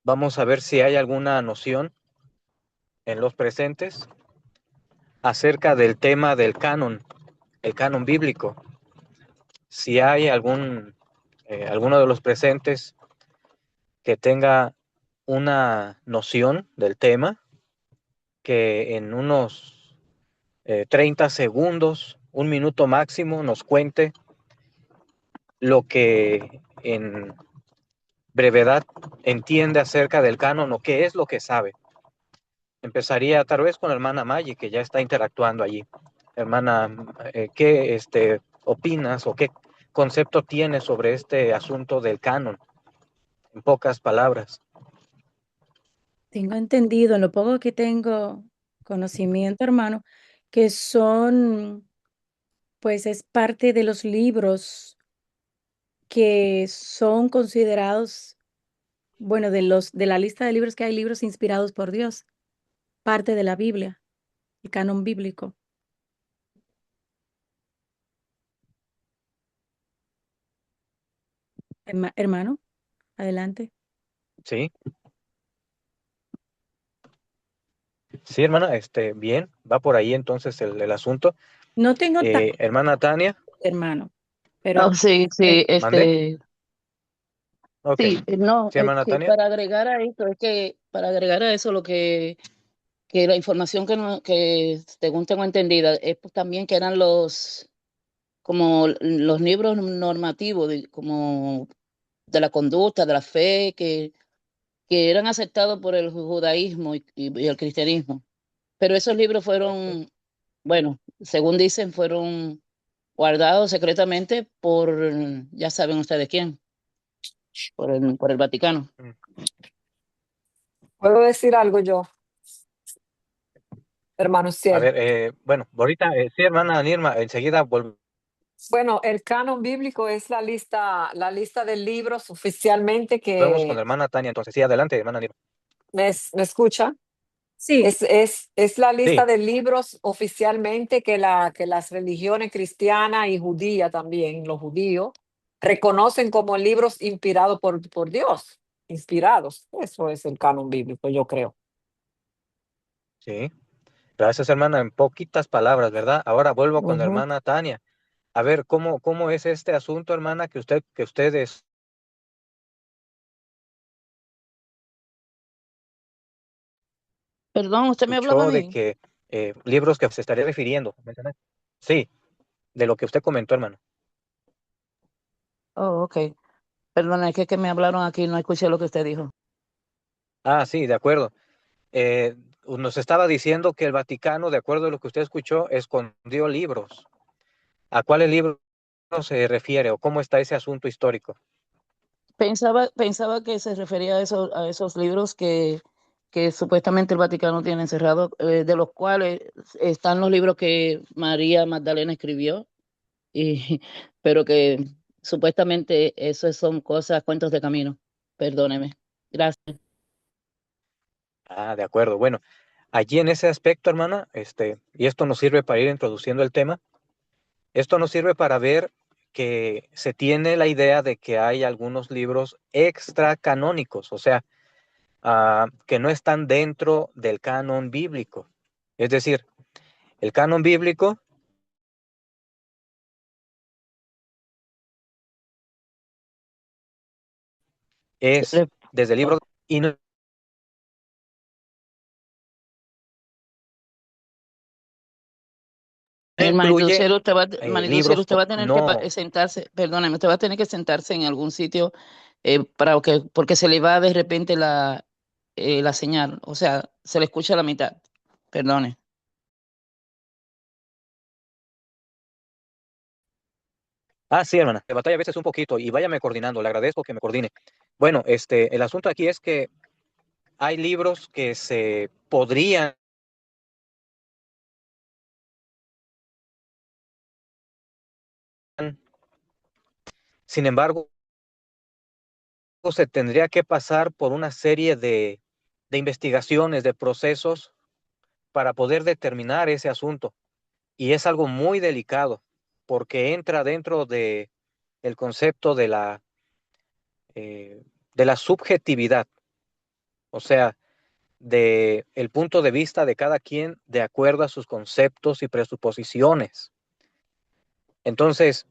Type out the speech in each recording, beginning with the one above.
Vamos a ver si hay alguna noción en los presentes acerca del tema del canon, el canon bíblico. Si hay alguno de los presentes que tenga una noción del tema, que en unos 30 segundos, un minuto máximo, nos cuente lo que en brevedad entiende acerca del canon o qué es lo que sabe. Empezaría tal vez con la hermana Maggie, que ya está interactuando allí. Hermana, ¿qué opinas o qué concepto tienes sobre este asunto del canon? En pocas palabras. Tengo entendido, en lo poco que tengo conocimiento, hermano, que son, pues es parte de los libros que son considerados, bueno, de la lista de libros que hay libros inspirados por Dios, parte de la Biblia, el canon bíblico. Hermano, adelante. Sí, sí, hermana, bien, va por ahí entonces el asunto. No tengo tanto, Hermana Tania, hermano, Oh, pero sí, sí, mande. Ok, sí, no, sí, hermana que Tania. para agregar a esto, es que para agregar a eso que la información que, que según tengo entendida, es pues también que eran como los libros normativos, como de la conducta, de la fe, que eran aceptados por el judaísmo y el cristianismo. Pero esos libros Ok. fueron, bueno, según dicen, fueron guardados secretamente por, ya saben ustedes quién, por el Vaticano. Mm. ¿Puedo decir algo yo, hermano A Ciel? ver, bueno, ahorita, sí, hermana Nirma, enseguida volvemos. Bueno, el canon bíblico es la lista de libros oficialmente Vamos con la que hermana Tania, entonces. Sí, adelante, hermana Nirma. me escucha. sí, Es la lista Sí, de libros oficialmente que las religiones cristiana y judía también, los judíos, reconocen como libros inspirados por Dios, inspirados. Eso es el canon bíblico, yo creo. sí. Gracias, hermana, en poquitas palabras, ¿verdad? Ahora vuelvo con la Ujú. hermana Tania. A ver, ¿cómo es este asunto, hermana, que ustedes Perdón, ¿usted me hablaba a escuchó de mí? que libros que se estaría refiriendo? ¿Mencioné? Sí, de lo que usted comentó, hermano. Oh, ok. Perdona, es que me hablaron aquí, no escuché lo que usted dijo. Ah, sí, de acuerdo. Nos estaba diciendo que el Vaticano, de acuerdo a lo que usted escuchó, escondió libros. ¿A cuáles libros se refiere o cómo está ese asunto histórico? Pensaba que se refería a esos libros que supuestamente el Vaticano tiene encerrados, de los cuales están los libros que María Magdalena escribió, y, pero que supuestamente esos son cosas, cuentos de camino. Perdóneme. Gracias. Ah, de acuerdo. Bueno, allí en ese aspecto, hermana, y esto nos sirve para ir introduciendo el tema. Esto nos sirve para ver que se tiene la idea de que hay algunos libros extra canónicos, o sea, que no están dentro del canon bíblico. Es decir, el canon bíblico es desde el libro y no Hermano incluye Lucero, Manito Lucero, libros usted va a tener que no. sentarse, perdóneme, usted va a tener que sentarse en algún sitio porque se le va de repente la señal, o sea, se le escucha la mitad. Perdone. Ah, sí, hermana, de batalla a veces un poquito y váyame coordinando, le agradezco que me coordine. Bueno, el asunto aquí es que hay libros que se podrían, sin embargo, se tendría que pasar por una serie de investigaciones, de procesos para poder determinar ese asunto. Y es algo muy delicado porque entra dentro de el concepto de la de la subjetividad, o sea, de el punto de vista de cada quien de acuerdo a sus conceptos y presuposiciones. Entonces,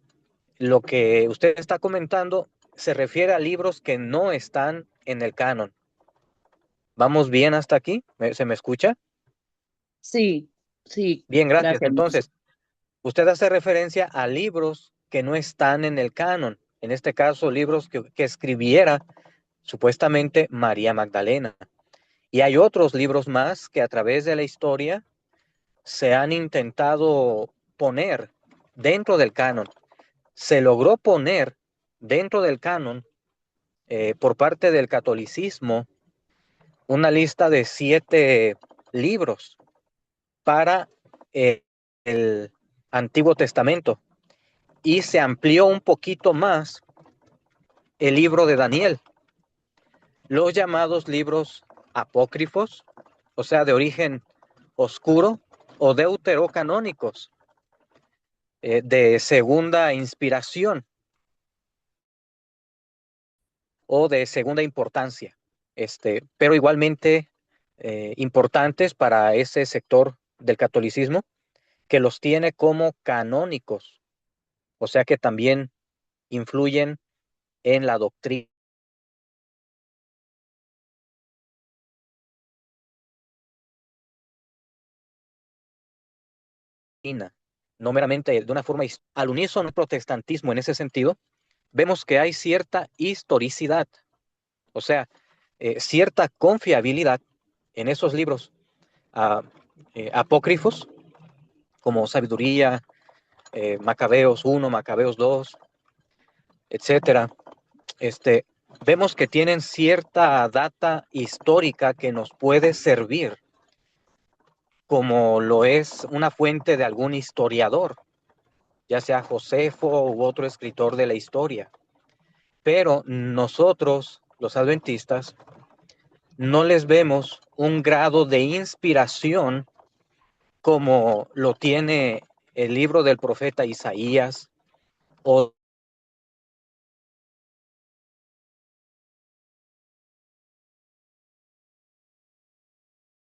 lo que usted está comentando se refiere a libros que no están en el canon. ¿Vamos bien hasta aquí? ¿Se me escucha? Sí, sí, Bien, gracias. gracias. Entonces, usted hace referencia a libros que no están en el canon. En este caso, libros que escribiera supuestamente María Magdalena. Y hay otros libros más que a través de la historia se han intentado poner dentro del canon. Se logró poner dentro del canon por parte del catolicismo una lista de 7 libros para el Antiguo Testamento y se amplió un poquito más el libro de Daniel, los llamados libros apócrifos, o sea, de origen oscuro, o deuterocanónicos, de segunda inspiración o de segunda importancia, pero igualmente importantes para ese sector del catolicismo que los tiene como canónicos, o sea que también influyen en la doctrina, no meramente de una forma al unísono protestantismo en ese sentido, vemos que hay cierta historicidad, o sea, cierta confiabilidad en esos libros uh, apócrifos, como Sabiduría, Macabeos 1, Macabeos 2, etcétera. Vemos que tienen cierta data histórica que nos puede servir como lo es una fuente de algún historiador, ya sea Josefo u otro escritor de la historia. Pero nosotros, los adventistas, no les vemos un grado de inspiración como lo tiene el libro del profeta Isaías o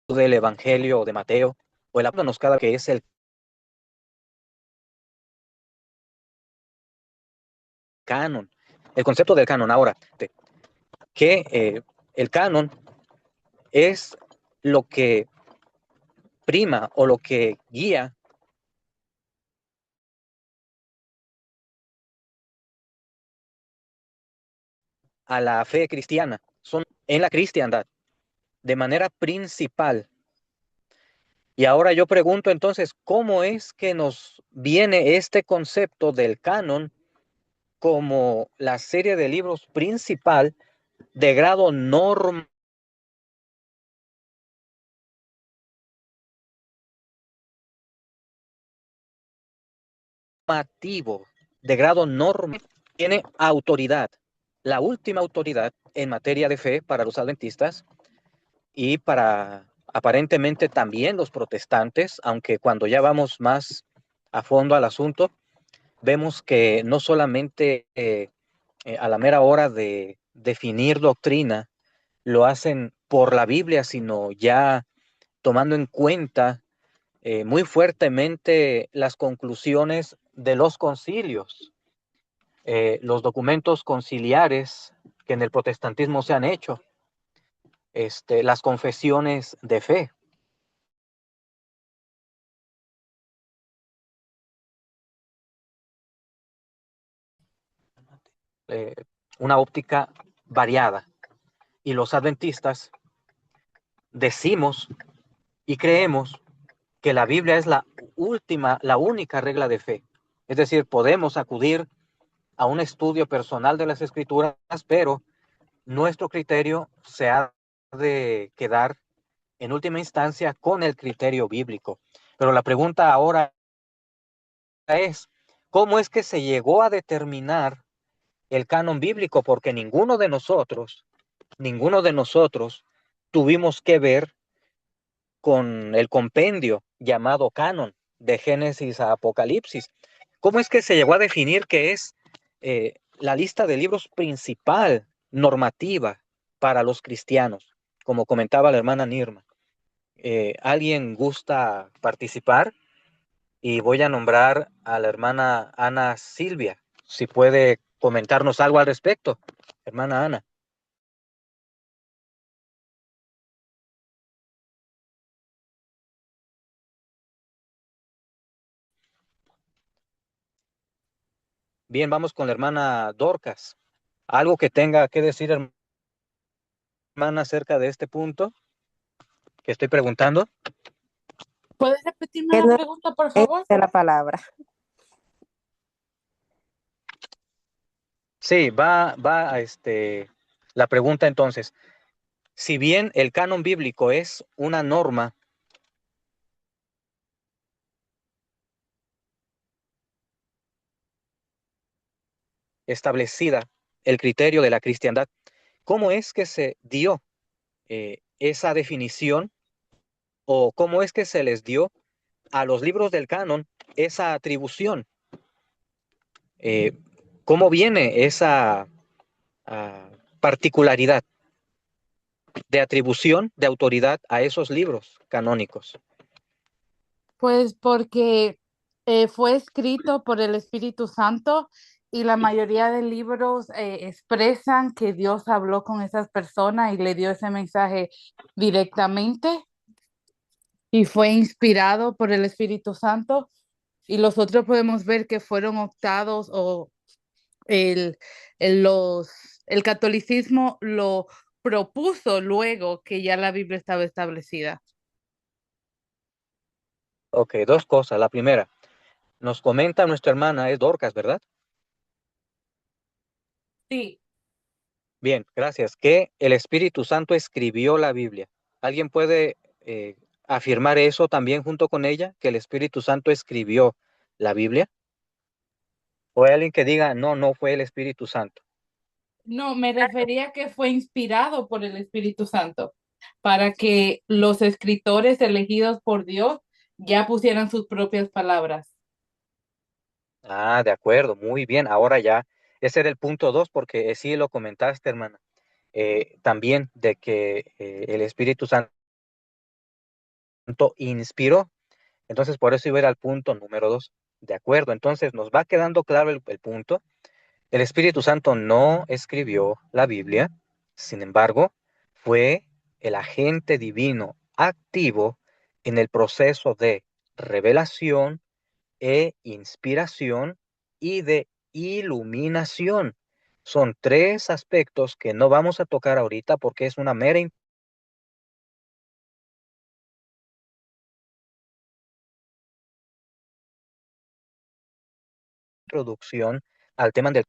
del Evangelio de Mateo, o el Apocalipsis, que es el canon. El concepto del canon ahora, que el canon es lo que prima o lo que guía a la fe cristiana, son en la cristiandad, de manera principal. Y ahora yo pregunto entonces, ¿cómo es que nos viene este concepto del canon como la serie de libros principal de grado normativo, de grado normativo, tiene autoridad, la última autoridad en materia de fe para los adventistas y para aparentemente también los protestantes, aunque cuando ya vamos más a fondo al asunto, vemos que no solamente a la mera hora de definir doctrina lo hacen por la Biblia, sino ya tomando en cuenta muy fuertemente las conclusiones de los concilios, los documentos conciliares que en el protestantismo se han hecho, las confesiones de fe. Eh, una óptica variada. Y los adventistas decimos y creemos que la Biblia es la única regla de fe. Es decir, podemos acudir a un estudio personal de las Escrituras, pero nuestro criterio se ha de quedar en última instancia con el criterio bíblico. Pero la pregunta ahora es, ¿cómo es que se llegó a determinar el canon bíblico? Porque ninguno de nosotros tuvimos que ver con el compendio llamado canon de Génesis a Apocalipsis. ¿Cómo es que se llegó a definir que es la lista de libros principal normativa para los cristianos, como comentaba la hermana Nirma. ¿Alguien gusta participar? Y voy a nombrar a la hermana Ana Silvia, si puede comentarnos algo al respecto. Hermana Ana. Bien, vamos con la hermana Dorcas. ¿Algo que tenga que decir, hermana, acerca de este punto que estoy preguntando? ¿Puedes repetirme Que la no pregunta, por es favor? de la palabra. Sí, la pregunta entonces. Si bien el canon bíblico es una norma establecida, el criterio de la cristiandad, ¿cómo es que se dio esa definición o cómo es que se les dio a los libros del canon esa atribución? Eh, ¿Cómo viene esa particularidad de atribución de autoridad a esos libros canónicos? Pues porque fue escrito por el Espíritu Santo y la mayoría de libros expresan que Dios habló con esas personas y le dio ese mensaje directamente y fue inspirado por el Espíritu Santo. Y los otros podemos ver que fueron optados o el, los, el catolicismo lo propuso luego que ya la Biblia estaba establecida. Ok, dos cosas. La primera, nos comenta nuestra hermana, es Dorcas, ¿verdad? Sí. Bien, gracias. Que el Espíritu Santo escribió la Biblia. ¿Alguien puede afirmar eso también junto con ella? ¿Que el Espíritu Santo escribió la Biblia? ¿O hay alguien que diga, no, no fue el Espíritu Santo? No, me refería a que fue inspirado por el Espíritu Santo para que los escritores elegidos por Dios ya pusieran sus propias palabras. Ah, de acuerdo, muy bien. Ahora ya, ese era el punto dos, porque sí lo comentaste, hermana. También de que el Espíritu Santo inspiró. Entonces, por eso iba a ir al punto número dos. De acuerdo, entonces nos va quedando claro el punto. El Espíritu Santo no escribió la Biblia, sin embargo, fue el agente divino activo en el proceso de revelación e inspiración y de iluminación. Son tres aspectos que no vamos a tocar ahorita porque es una mera introducción al tema del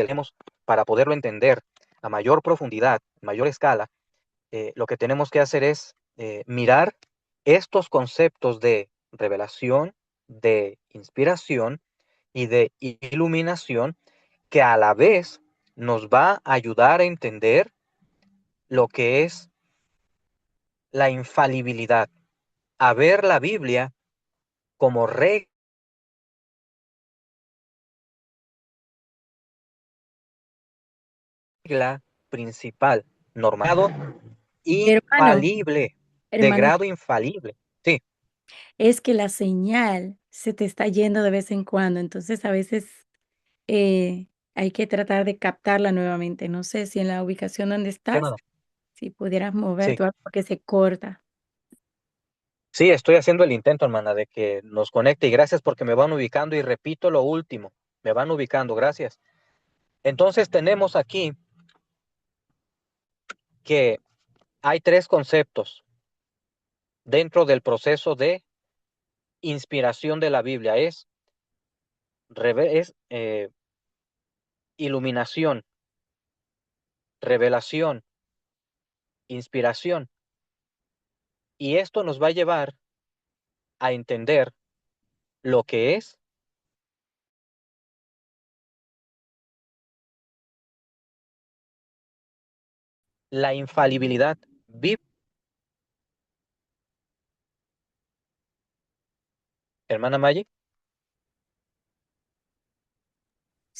lemos para poderlo entender a mayor profundidad, mayor escala. Lo que tenemos que hacer es mirar estos conceptos de revelación, de inspiración y de iluminación, que a la vez nos va a ayudar a entender lo que es la infalibilidad, a ver la Biblia como regla principal, normado, Hermano, infalible, de hermano, grado infalible. Sí, es que la señal se te está yendo de vez en cuando, entonces a veces hay que tratar de captarla nuevamente. No sé si en la ubicación donde sí, estás, hermano. si pudieras Sí. moverte o algo porque se corta. Sí, estoy haciendo el intento, hermana, de que nos conecte y gracias porque me van ubicando y repito lo último, me van ubicando, gracias. Entonces tenemos aquí que hay tres conceptos dentro del proceso de inspiración de la Biblia. Es iluminación, revelación, inspiración. Y esto nos va a llevar a entender lo que es la infalibilidad bíblica. Hermana Maggi.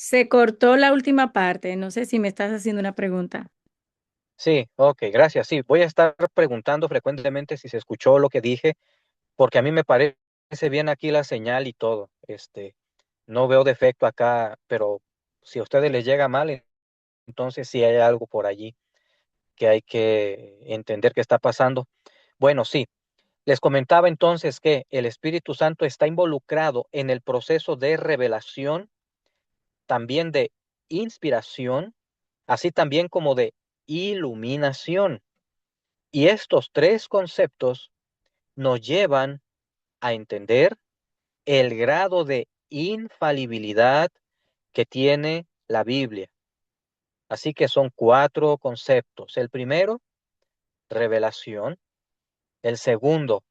Se cortó la última parte. No sé si me estás haciendo una pregunta. Sí, ok, gracias. Sí, voy a estar preguntando frecuentemente si se escuchó lo que dije, porque a mí me parece bien aquí la señal y todo. No veo defecto acá, pero si a ustedes les llega mal, entonces sí hay algo por allí que hay que entender qué está pasando. Bueno, sí, les comentaba entonces que el Espíritu Santo está involucrado en el proceso de revelación, también de inspiración, así también como de iluminación. Y estos tres conceptos nos llevan a entender el grado de infalibilidad que tiene la Biblia. Así que son cuatro conceptos. El primero, revelación. El segundo,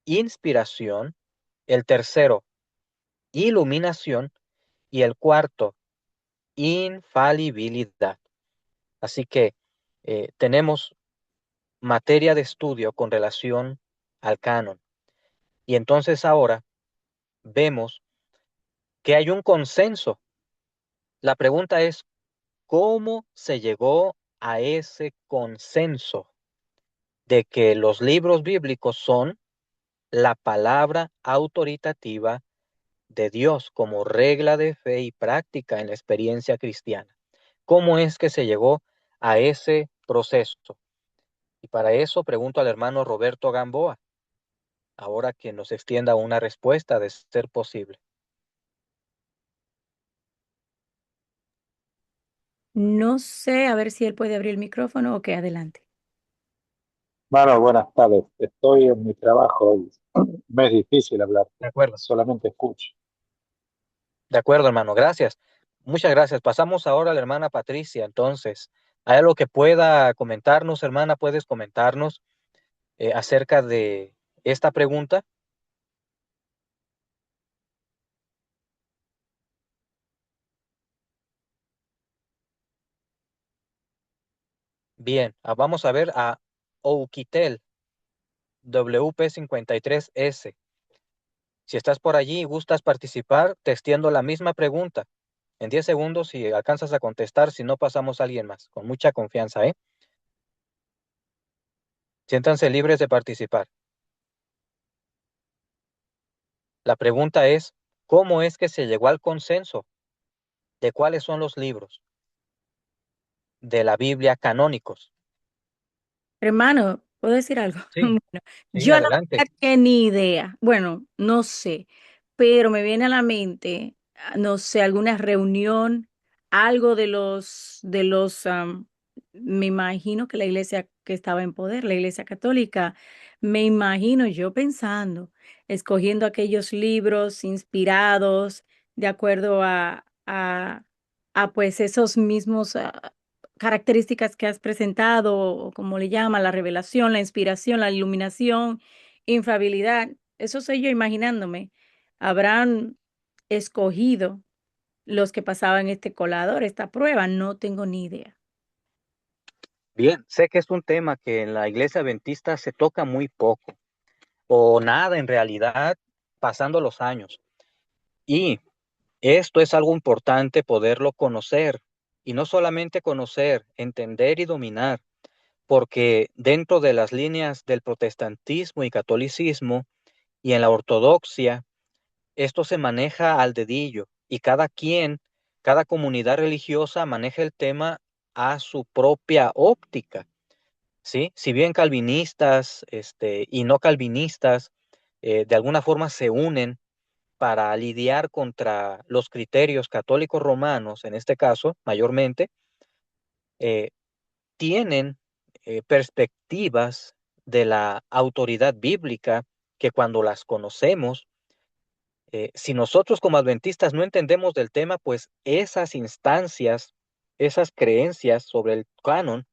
inspiración. El tercero, iluminación. Y el cuarto, infalibilidad. Así que tenemos materia de estudio con relación al canon. Y entonces ahora vemos que hay un consenso. La pregunta es, ¿cómo se llegó a ese consenso de que los libros bíblicos son la palabra autoritativa de Dios como regla de fe y práctica en la experiencia cristiana? ¿Cómo es que se llegó a ese proceso? Y para eso pregunto al hermano Roberto Gamboa, ahora que nos extienda una respuesta de ser posible. No sé, a ver si él puede abrir el micrófono o qué, adelante. Bueno, buenas tardes. Estoy en mi trabajo y me es difícil hablar, De acuerdo. solamente escucho. De acuerdo, hermano, gracias. Muchas gracias. Pasamos ahora a la hermana Patricia. Entonces, ¿hay algo que pueda comentarnos, hermana? ¿Puedes comentarnos acerca de esta pregunta? Bien, vamos a ver a Oukitel, WP53S. Si estás por allí y gustas participar, te extiendo la misma pregunta. En 10 segundos, si alcanzas a contestar, si no, pasamos a alguien más, con mucha confianza, ¿eh? Siéntanse libres de participar. La pregunta es, ¿cómo es que se llegó al consenso de cuáles son los libros de la Biblia canónicos? Hermano, ¿puedo decir algo? Sí, Bueno, sí, yo la adelante. verdad que ni idea. Bueno, no sé, pero me viene a la mente, no sé, alguna reunión, algo me imagino que la iglesia que estaba en poder, la iglesia católica, me imagino yo pensando, escogiendo aquellos libros inspirados de acuerdo a pues esos mismos características que has presentado, o como le llama, la revelación, la inspiración, la iluminación, infabilidad. Eso soy yo imaginándome. Habrán escogido los que pasaban este colador, esta prueba, no tengo ni idea. Bien, sé que es un tema que en la iglesia adventista se toca muy poco, o nada en realidad, pasando los años. Y esto es algo importante poderlo conocer, y no solamente conocer, entender y dominar, porque dentro de las líneas del protestantismo y catolicismo y en la ortodoxia, esto se maneja al dedillo y cada quien, cada comunidad religiosa maneja el tema a su propia óptica, ¿sí? Si bien calvinistas, y no calvinistas, de alguna forma se unen para lidiar contra los criterios católicos romanos, en este caso, mayormente, eh, tienen perspectivas de la autoridad bíblica que cuando las conocemos, si nosotros como adventistas no entendemos del tema, pues esas instancias, esas creencias sobre el canon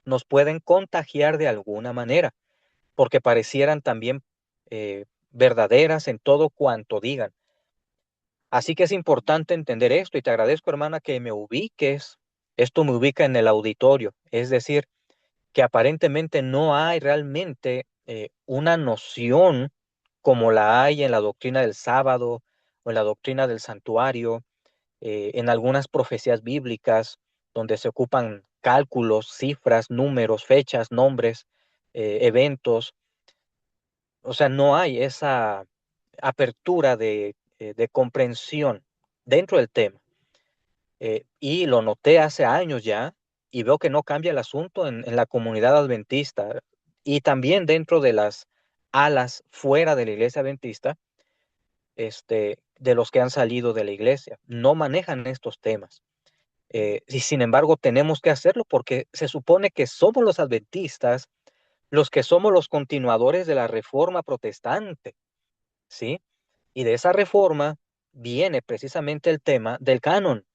nos pueden contagiar de alguna manera, porque parecieran también verdaderas en todo cuanto digan. Así que es importante entender esto y te agradezco, hermana, que me ubiques. Esto me ubica en el auditorio, es decir, que aparentemente no hay realmente una noción como la hay en la doctrina del sábado o en la doctrina del santuario, en algunas profecías bíblicas donde se ocupan cálculos, cifras, números, fechas, nombres, eventos. O sea, no hay esa apertura de comprensión dentro del tema. Y lo noté hace años ya y veo que no cambia el asunto en la comunidad adventista y también dentro de las alas fuera de la iglesia adventista, de los que han salido de la iglesia. No manejan estos temas. Y sin embargo, tenemos que hacerlo porque se supone que somos los adventistas los que somos los continuadores de la reforma protestante, ¿sí? Y de esa reforma viene precisamente el tema del canon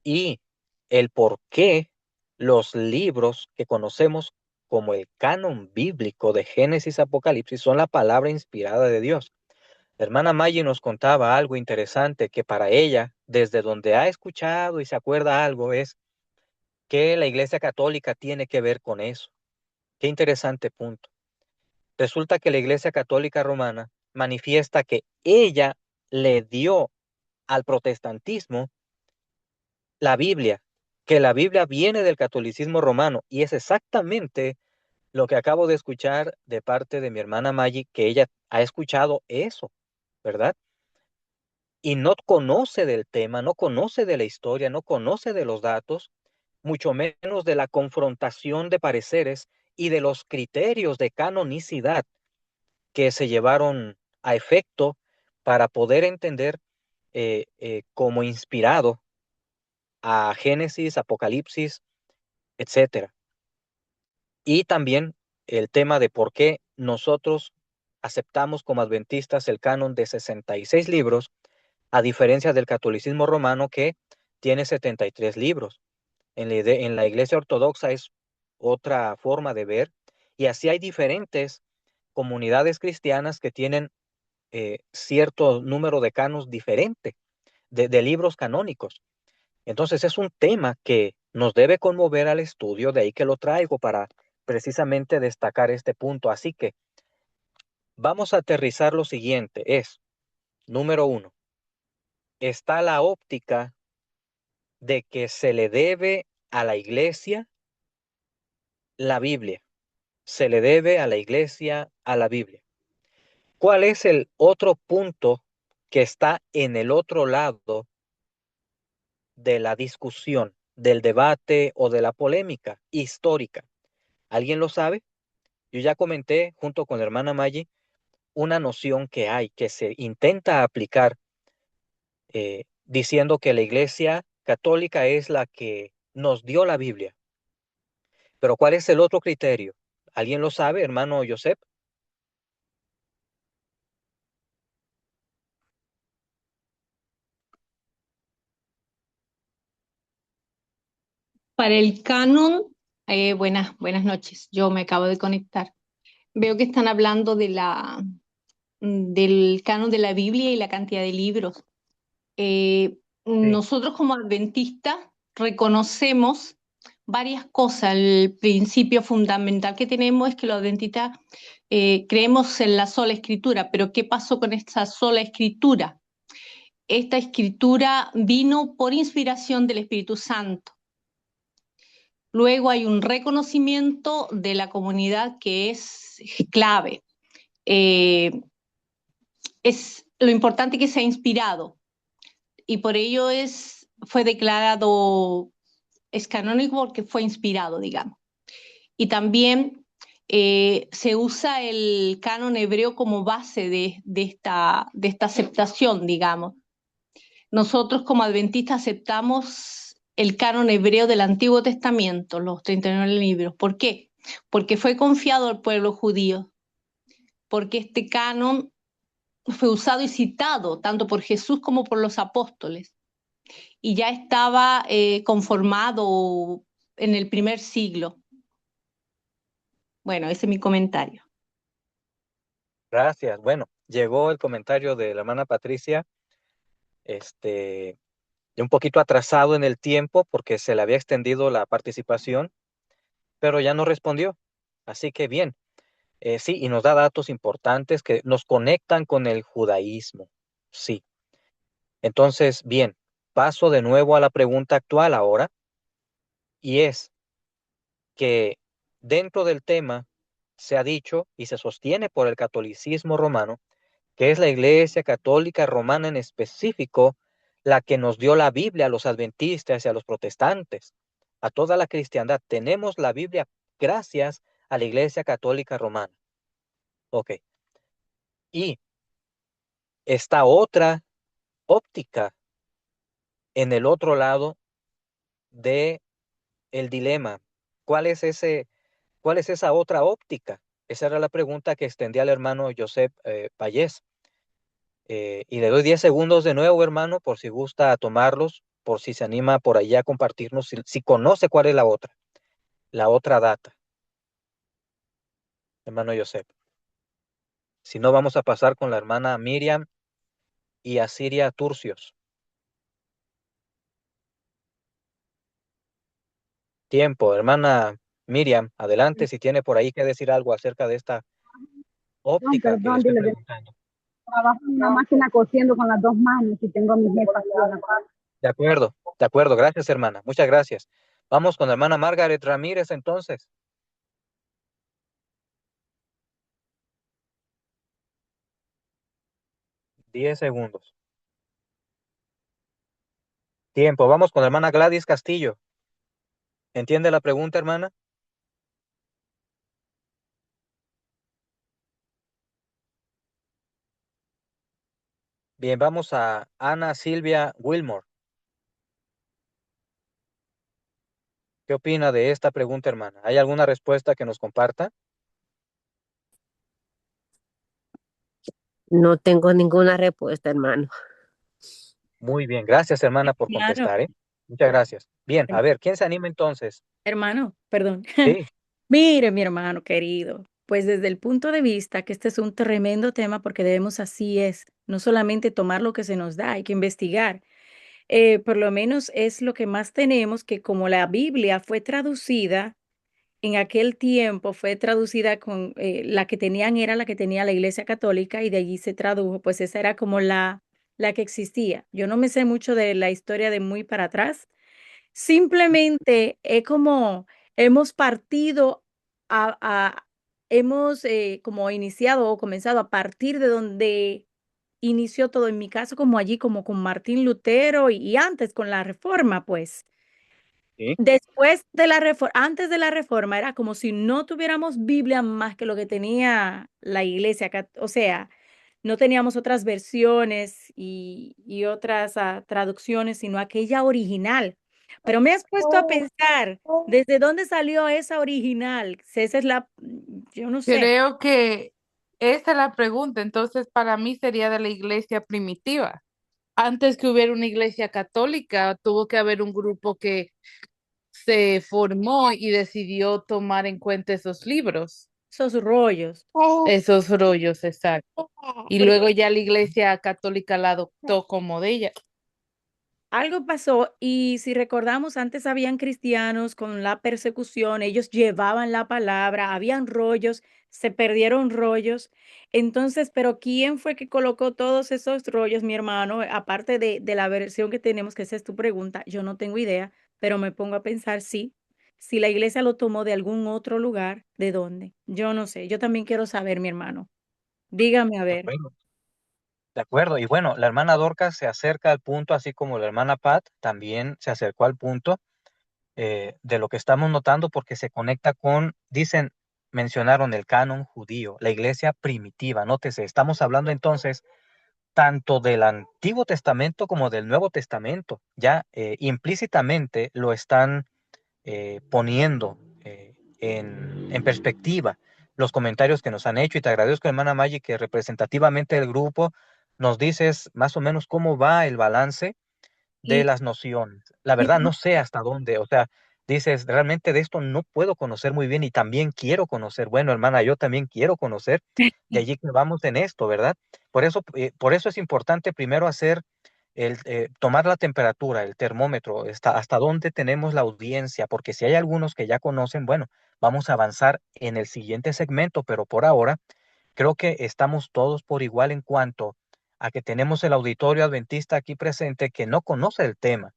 y el por qué los libros que conocemos como el canon bíblico de Génesis Apocalipsis son la palabra inspirada de Dios. La hermana Maggie nos contaba algo interesante que para ella, desde donde ha escuchado y se acuerda algo, es que la Iglesia Católica tiene que ver con eso. Qué interesante punto. Resulta que la Iglesia Católica Romana manifiesta que ella le dio al protestantismo la Biblia, que la Biblia viene del catolicismo romano y es exactamente lo que acabo de escuchar de parte de mi hermana Maggie, que ella ha escuchado eso, ¿verdad? Y no conoce del tema, no conoce de la historia, no conoce de los datos, mucho menos de la confrontación de pareceres y de los criterios de canonicidad que se llevaron a efecto para poder entender como inspirado a Génesis, Apocalipsis, etcétera. Y también el tema de por qué nosotros aceptamos como adventistas el canon de 66 libros, a diferencia del catolicismo romano que tiene 73 libros. En la iglesia ortodoxa es otra forma de ver, y así hay diferentes comunidades cristianas que tienen cierto número de canos diferente, de libros canónicos. Entonces es un tema que nos debe conmover al estudio, de ahí que lo traigo para precisamente destacar este punto. Así que vamos a aterrizar lo siguiente, es, número uno, está la óptica de que se le debe a la iglesia la Biblia, se le debe a la iglesia a la Biblia. ¿Cuál es el otro punto que está en el otro lado de la discusión, del debate o de la polémica histórica? ¿Alguien lo sabe? Yo ya comenté junto con la hermana Maggie una noción que hay, que se intenta aplicar diciendo que la Iglesia Católica es la que nos dio la Biblia. Pero ¿cuál es el otro criterio? ¿Alguien lo sabe, hermano Joseph? Para el canon, buenas noches. Yo me acabo de conectar. Veo que están hablando del canon de la Biblia y la cantidad de libros. Sí. Nosotros como adventistas reconocemos varias cosas. El principio fundamental que tenemos es que los adventistas creemos en la sola escritura, pero ¿qué pasó con esta sola escritura? Esta escritura vino por inspiración del Espíritu Santo. Luego hay un reconocimiento de la comunidad que es clave. Es lo importante que se ha inspirado y por ello fue declarado, es canónico porque fue inspirado, digamos. Y también se usa el canon hebreo como base de esta aceptación, digamos. Nosotros como adventistas aceptamos el canon hebreo del Antiguo Testamento, los 39 libros. ¿Por qué? Porque fue confiado al pueblo judío, porque este canon fue usado y citado tanto por Jesús como por los apóstoles, y ya estaba conformado en el primer siglo. Bueno, ese es mi comentario. Gracias. Bueno, llegó el comentario de la hermana Patricia, un poquito atrasado en el tiempo porque se le había extendido la participación, pero ya no respondió. Así que bien, sí, y nos da datos importantes que nos conectan con el judaísmo. Sí. Entonces, bien, paso de nuevo a la pregunta actual ahora, y es que dentro del tema se ha dicho y se sostiene por el catolicismo romano que es la Iglesia Católica Romana en específico la que nos dio la Biblia a los adventistas y a los protestantes, a toda la cristiandad. Tenemos la Biblia gracias a la Iglesia Católica Romana. Ok. Y esta otra óptica en el otro lado de el dilema. ¿Cuál es esa otra óptica? Esa era la pregunta que extendía al hermano Josep Payés. Y le doy 10 segundos de nuevo, hermano, por si gusta tomarlos, por si se anima por allá a compartirnos, si conoce cuál es la otra data, hermano Josep. Si no, vamos a pasar con la hermana Miriam y Asiria Turcios. Tiempo, hermana Miriam, adelante si tiene por ahí que decir algo acerca de esta óptica que le Perdón, estoy dile, preguntando. trabajo en una máquina cosiendo con las dos manos y tengo a mi jefa aquí a la par. De acuerdo, gracias, hermana, muchas gracias. Vamos con la hermana Margaret Ramírez entonces. Diez segundos. Tiempo, vamos con la hermana Gladys Castillo. ¿Entiende la pregunta, hermana? Bien, vamos a Ana Silvia Wilmore. ¿Qué opina de esta pregunta, hermana? ¿Hay alguna respuesta que nos comparta? No tengo ninguna respuesta, hermano. Muy bien, gracias, hermana, por Claro, contestar, ¿eh? Muchas gracias. Bien, a ver, ¿quién se anima entonces? hermano, perdón. Sí, Mire, mi hermano querido, pues desde el punto de vista que este es un tremendo tema porque debemos así es, no solamente tomar lo que se nos da, hay que investigar. Por lo menos es lo que más tenemos, que como la Biblia fue traducida en aquel tiempo, fue traducida con la que tenían era la que tenía la Iglesia Católica y de allí se tradujo, pues esa era como la que existía. Yo no me sé mucho de la historia de muy para atrás. Simplemente es como hemos partido a hemos, como iniciado o comenzado a partir de donde inició todo, en mi caso, como allí, como con Martín Lutero y antes con la Reforma, pues. sí, Después de la reforma, antes de la Reforma era como si no tuviéramos Biblia más que lo que tenía la Iglesia, o sea, no teníamos otras versiones y otras traducciones, sino aquella original. Pero me has puesto a pensar, ¿desde dónde salió esa original? Si esa es yo no sé. Creo que esa es la pregunta. Entonces, para mí sería de la iglesia primitiva. Antes que hubiera una iglesia católica, tuvo que haber un grupo que se formó y decidió tomar en cuenta esos libros, Esos rollos. esos rollos, exacto. Y Porque luego ya la iglesia católica la adoptó como de ella. algo pasó y si recordamos, antes habían cristianos con la persecución, ellos llevaban la palabra, habían rollos, se perdieron rollos. Entonces, pero ¿quién fue que colocó todos esos rollos, mi hermano? Aparte de la versión que tenemos, que esa es tu pregunta, yo no tengo idea, pero me pongo a pensar, sí, si la iglesia lo tomó de algún otro lugar, ¿de dónde? Yo no sé, yo también quiero saber, mi hermano. Dígame a de ver. acuerdo. De acuerdo. Y bueno, la hermana Dorcas se acerca al punto, así como la hermana Pat también se acercó al punto de lo que estamos notando porque se conecta con, dicen, mencionaron el canon judío, la iglesia primitiva. Nótese, estamos hablando entonces tanto del Antiguo Testamento como del Nuevo Testamento. Ya implícitamente lo están poniendo en perspectiva los comentarios que nos han hecho y te agradezco, hermana Maggi, que representativamente del grupo nos dices más o menos cómo va el balance de Y, las nociones. La y verdad, no sé hasta dónde, o sea, dices, realmente de esto no puedo conocer muy bien y también quiero conocer. Bueno, hermana, yo también quiero conocer, de allí que vamos en esto, ¿verdad? Por eso es importante primero hacer tomar la temperatura, el termómetro, hasta dónde tenemos la audiencia, porque si hay algunos que ya conocen, bueno, vamos a avanzar en el siguiente segmento, pero por ahora creo que estamos todos por igual en cuanto a que tenemos el auditorio adventista aquí presente que no conoce el tema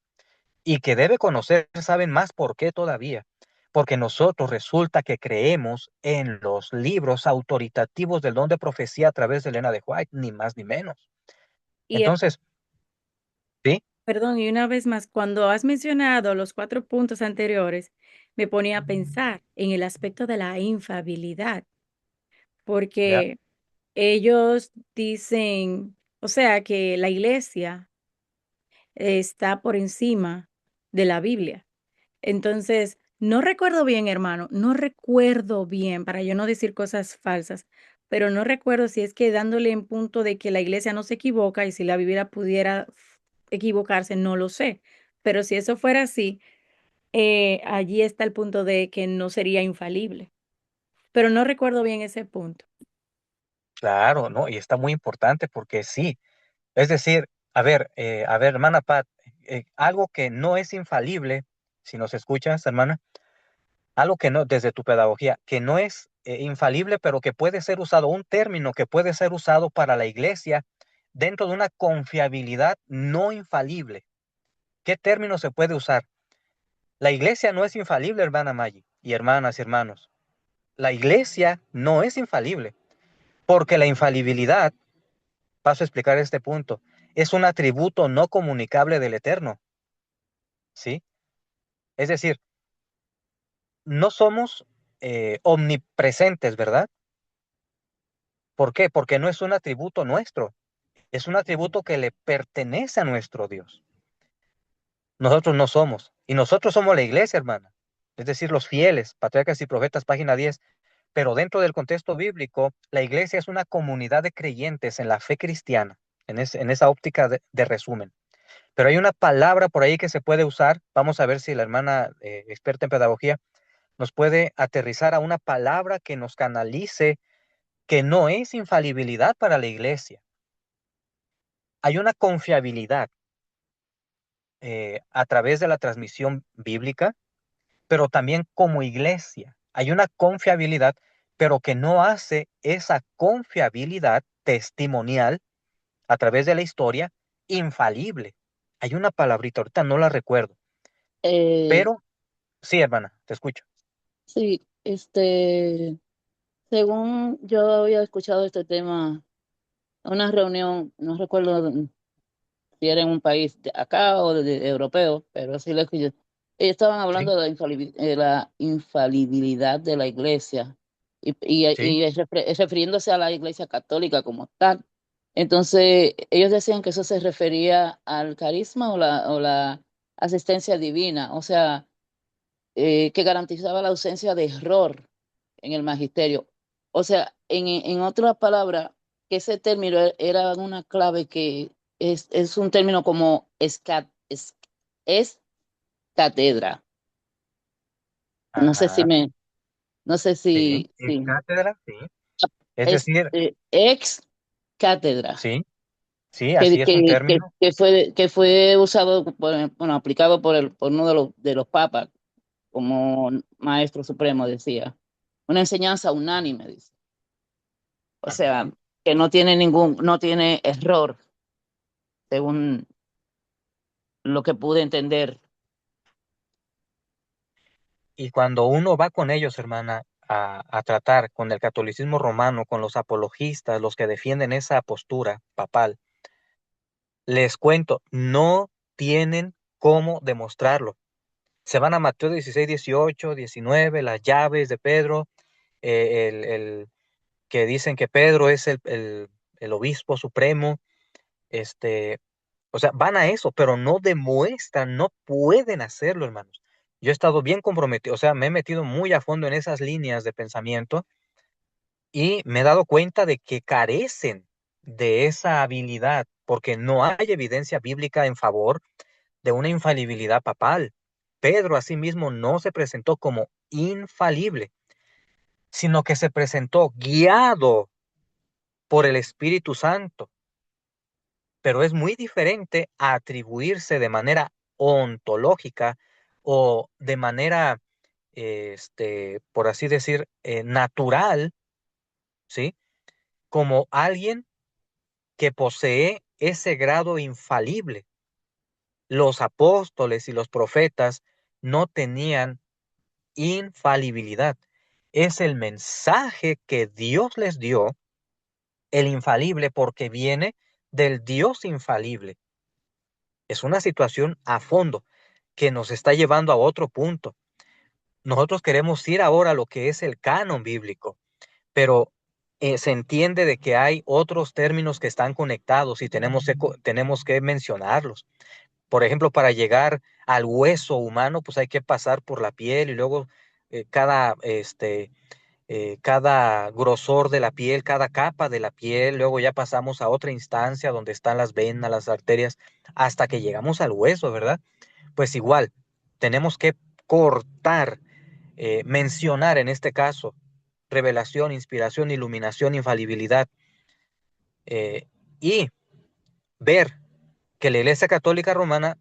y que debe conocer, saben más por qué todavía. Porque nosotros resulta que creemos en los libros autoritativos del don de profecía a través de Elena de White, ni más ni menos. Y Entonces, ¿sí? perdón, y una vez más, cuando has mencionado los 4 puntos anteriores, me ponía a pensar en el aspecto de la infabilidad, Ya, porque ellos dicen, o sea, que la iglesia está por encima de la Biblia. Entonces, no recuerdo bien, hermano, no recuerdo bien, para yo no decir cosas falsas, pero no recuerdo si es que dándole en punto de que la iglesia no se equivoca y si la Biblia pudiera equivocarse, no lo sé. Pero si eso fuera así, allí está el punto de que no sería infalible. Pero no recuerdo bien ese punto. claro, ¿no? Y está muy importante porque sí. Es decir, a ver, hermana Pat, algo que no es infalible, si nos escuchas, hermana, algo que no, desde tu pedagogía, que no es infalible, pero que puede ser usado, un término que puede ser usado para la iglesia dentro de una confiabilidad no infalible. ¿Qué término se puede usar? La iglesia no es infalible, hermana Maggi, y hermanas y hermanos. La iglesia no es infalible, porque la infalibilidad, paso a explicar este punto, es un atributo no comunicable del Eterno, ¿sí? Es decir, no somos omnipresentes, ¿verdad? ¿Por qué? Porque no es un atributo nuestro, es un atributo que le pertenece a nuestro Dios. Nosotros no somos, y nosotros somos la iglesia, hermana, es decir, los fieles, patriarcas y profetas, página 10. Pero dentro del contexto bíblico, la iglesia es una comunidad de creyentes en la fe cristiana, en esa óptica de resumen. Pero hay una palabra por ahí que se puede usar, vamos a ver si la hermana experta en pedagogía nos puede aterrizar a una palabra que nos canalice, que no es infalibilidad para la iglesia. Hay una confiabilidad a través de la transmisión bíblica, pero también como iglesia. Hay una confiabilidad, pero que no hace esa confiabilidad testimonial a través de la historia infalible. Hay una palabrita, ahorita no la recuerdo, Eh, pero sí, hermana, te escucho. sí, según yo había escuchado este tema en una reunión, no recuerdo si era en un país de acá o de europeo, pero sí lo escuché. Ellos estaban Sí, hablando de la infalibilidad de la iglesia sí. y refiriéndose a la iglesia católica como tal. Entonces, ellos decían que eso se refería al carisma o la asistencia divina, o sea, que garantizaba la ausencia de error en el magisterio. O sea, en otras palabras, que ese término era una clave que es un término como es cátedra. No sé si Ajá, no sé sí, es si cátedra, sí. Es es decir, ex cátedra, sí, sí, así es un término. que fue usado, bueno, aplicado por uno de los papas como maestro supremo, decía. Una enseñanza unánime, dice. O sea, Ujú. que no tiene error, según lo que pude entender. Y cuando uno va con ellos, hermana, a tratar con el catolicismo romano, con los apologistas, los que defienden esa postura papal, les cuento, no tienen cómo demostrarlo. Se van a Mateo 16, 18, 19, las llaves de Pedro, que dicen que Pedro es el obispo supremo, este, o sea, van a eso, pero no demuestran, no pueden hacerlo, hermanos. Yo he estado bien comprometido, o sea, me he metido muy a fondo en esas líneas de pensamiento y me he dado cuenta de que carecen de esa habilidad, porque no hay evidencia bíblica en favor de una infalibilidad papal. Pedro asimismo no se presentó como infalible, sino que se presentó guiado por el Espíritu Santo. Pero es muy diferente a atribuirse de manera ontológica o de manera, por así decir, natural, ¿sí? Como alguien que posee ese grado infalible. Los apóstoles y los profetas no tenían infalibilidad. Es el mensaje que Dios les dio, el infalible, porque viene del Dios infalible. Es una situación a fondo que nos está llevando a otro punto. Nosotros queremos ir ahora a lo que es el canon bíblico, pero se entiende de que hay otros términos que están conectados y tenemos que mencionarlos. Por ejemplo, para llegar al hueso humano, pues hay que pasar por la piel y luego cada grosor de la piel, cada capa de la piel, luego ya pasamos a otra instancia donde están las venas, las arterias, hasta que llegamos al hueso, ¿verdad? Pues igual, tenemos que cortar, mencionar en este caso, revelación, inspiración, iluminación, infalibilidad, y ver que la Iglesia Católica Romana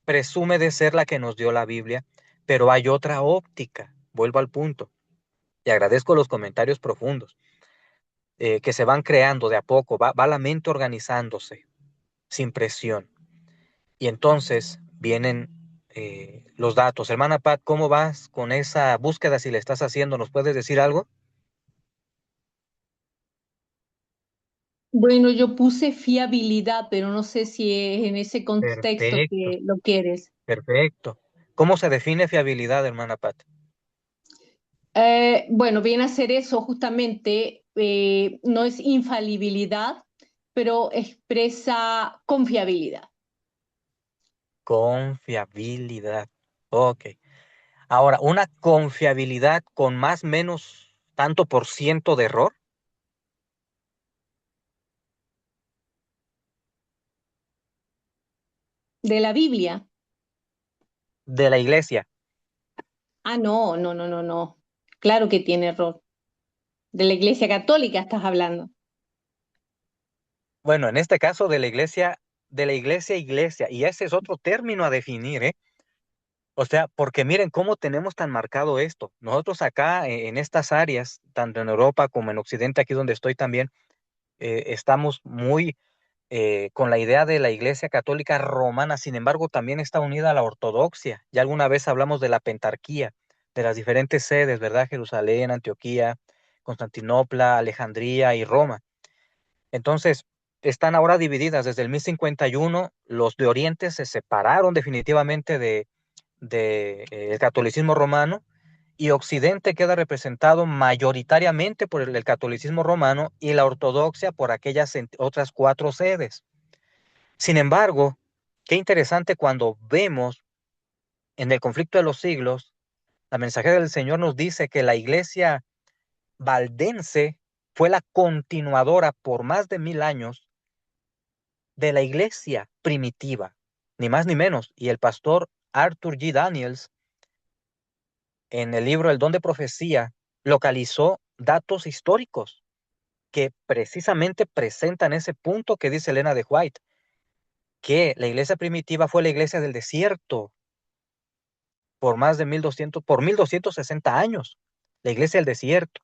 presume de ser la que nos dio la Biblia, pero hay otra óptica. Vuelvo al punto. Y agradezco los comentarios profundos que se van creando de a poco. Va la mente organizándose sin presión. Y entonces vienen los datos. Hermana Pat, ¿cómo vas con esa búsqueda si le estás haciendo? ¿Nos puedes decir algo? Bueno, yo puse fiabilidad, pero no sé si es en ese contexto Perfecto, que lo quieres. perfecto. ¿Cómo se define fiabilidad, hermana Pat? Bueno, viene a ser eso justamente, no es infalibilidad, pero expresa confiabilidad. Confiabilidad. Ok. Ahora, una confiabilidad con más o menos tanto por ciento de error De la Biblia. de la iglesia. Ah, no, no, no, no, no. Claro que tiene error. De la Iglesia Católica estás hablando. Bueno, en este caso de la iglesia, y ese es otro término a definir, ¿eh? O sea, porque miren cómo tenemos tan marcado esto. Nosotros acá en estas áreas, tanto en Europa como en Occidente, aquí donde estoy también, estamos muy con la idea de la Iglesia Católica Romana. Sin embargo, también está unida a la ortodoxia. Ya alguna vez hablamos de la pentarquía, de las diferentes sedes, ¿verdad? Jerusalén, Antioquía, Constantinopla, Alejandría y Roma. Entonces, están ahora divididas. Desde el 1051, los de Oriente se separaron definitivamente el catolicismo romano, y Occidente queda representado mayoritariamente por el catolicismo romano y la ortodoxia por aquellas otras cuatro sedes. Sin embargo, qué interesante cuando vemos en el conflicto de los siglos, la mensajera del Señor nos dice que la iglesia valdense fue la continuadora por más de 1000 años de la iglesia primitiva, ni más ni menos. Y el pastor Arthur G. Daniels, en el libro El don de profecía, localizó datos históricos que precisamente presentan ese punto que dice Elena de White, que la iglesia primitiva fue la iglesia del desierto por más de 1260 años, la iglesia del desierto.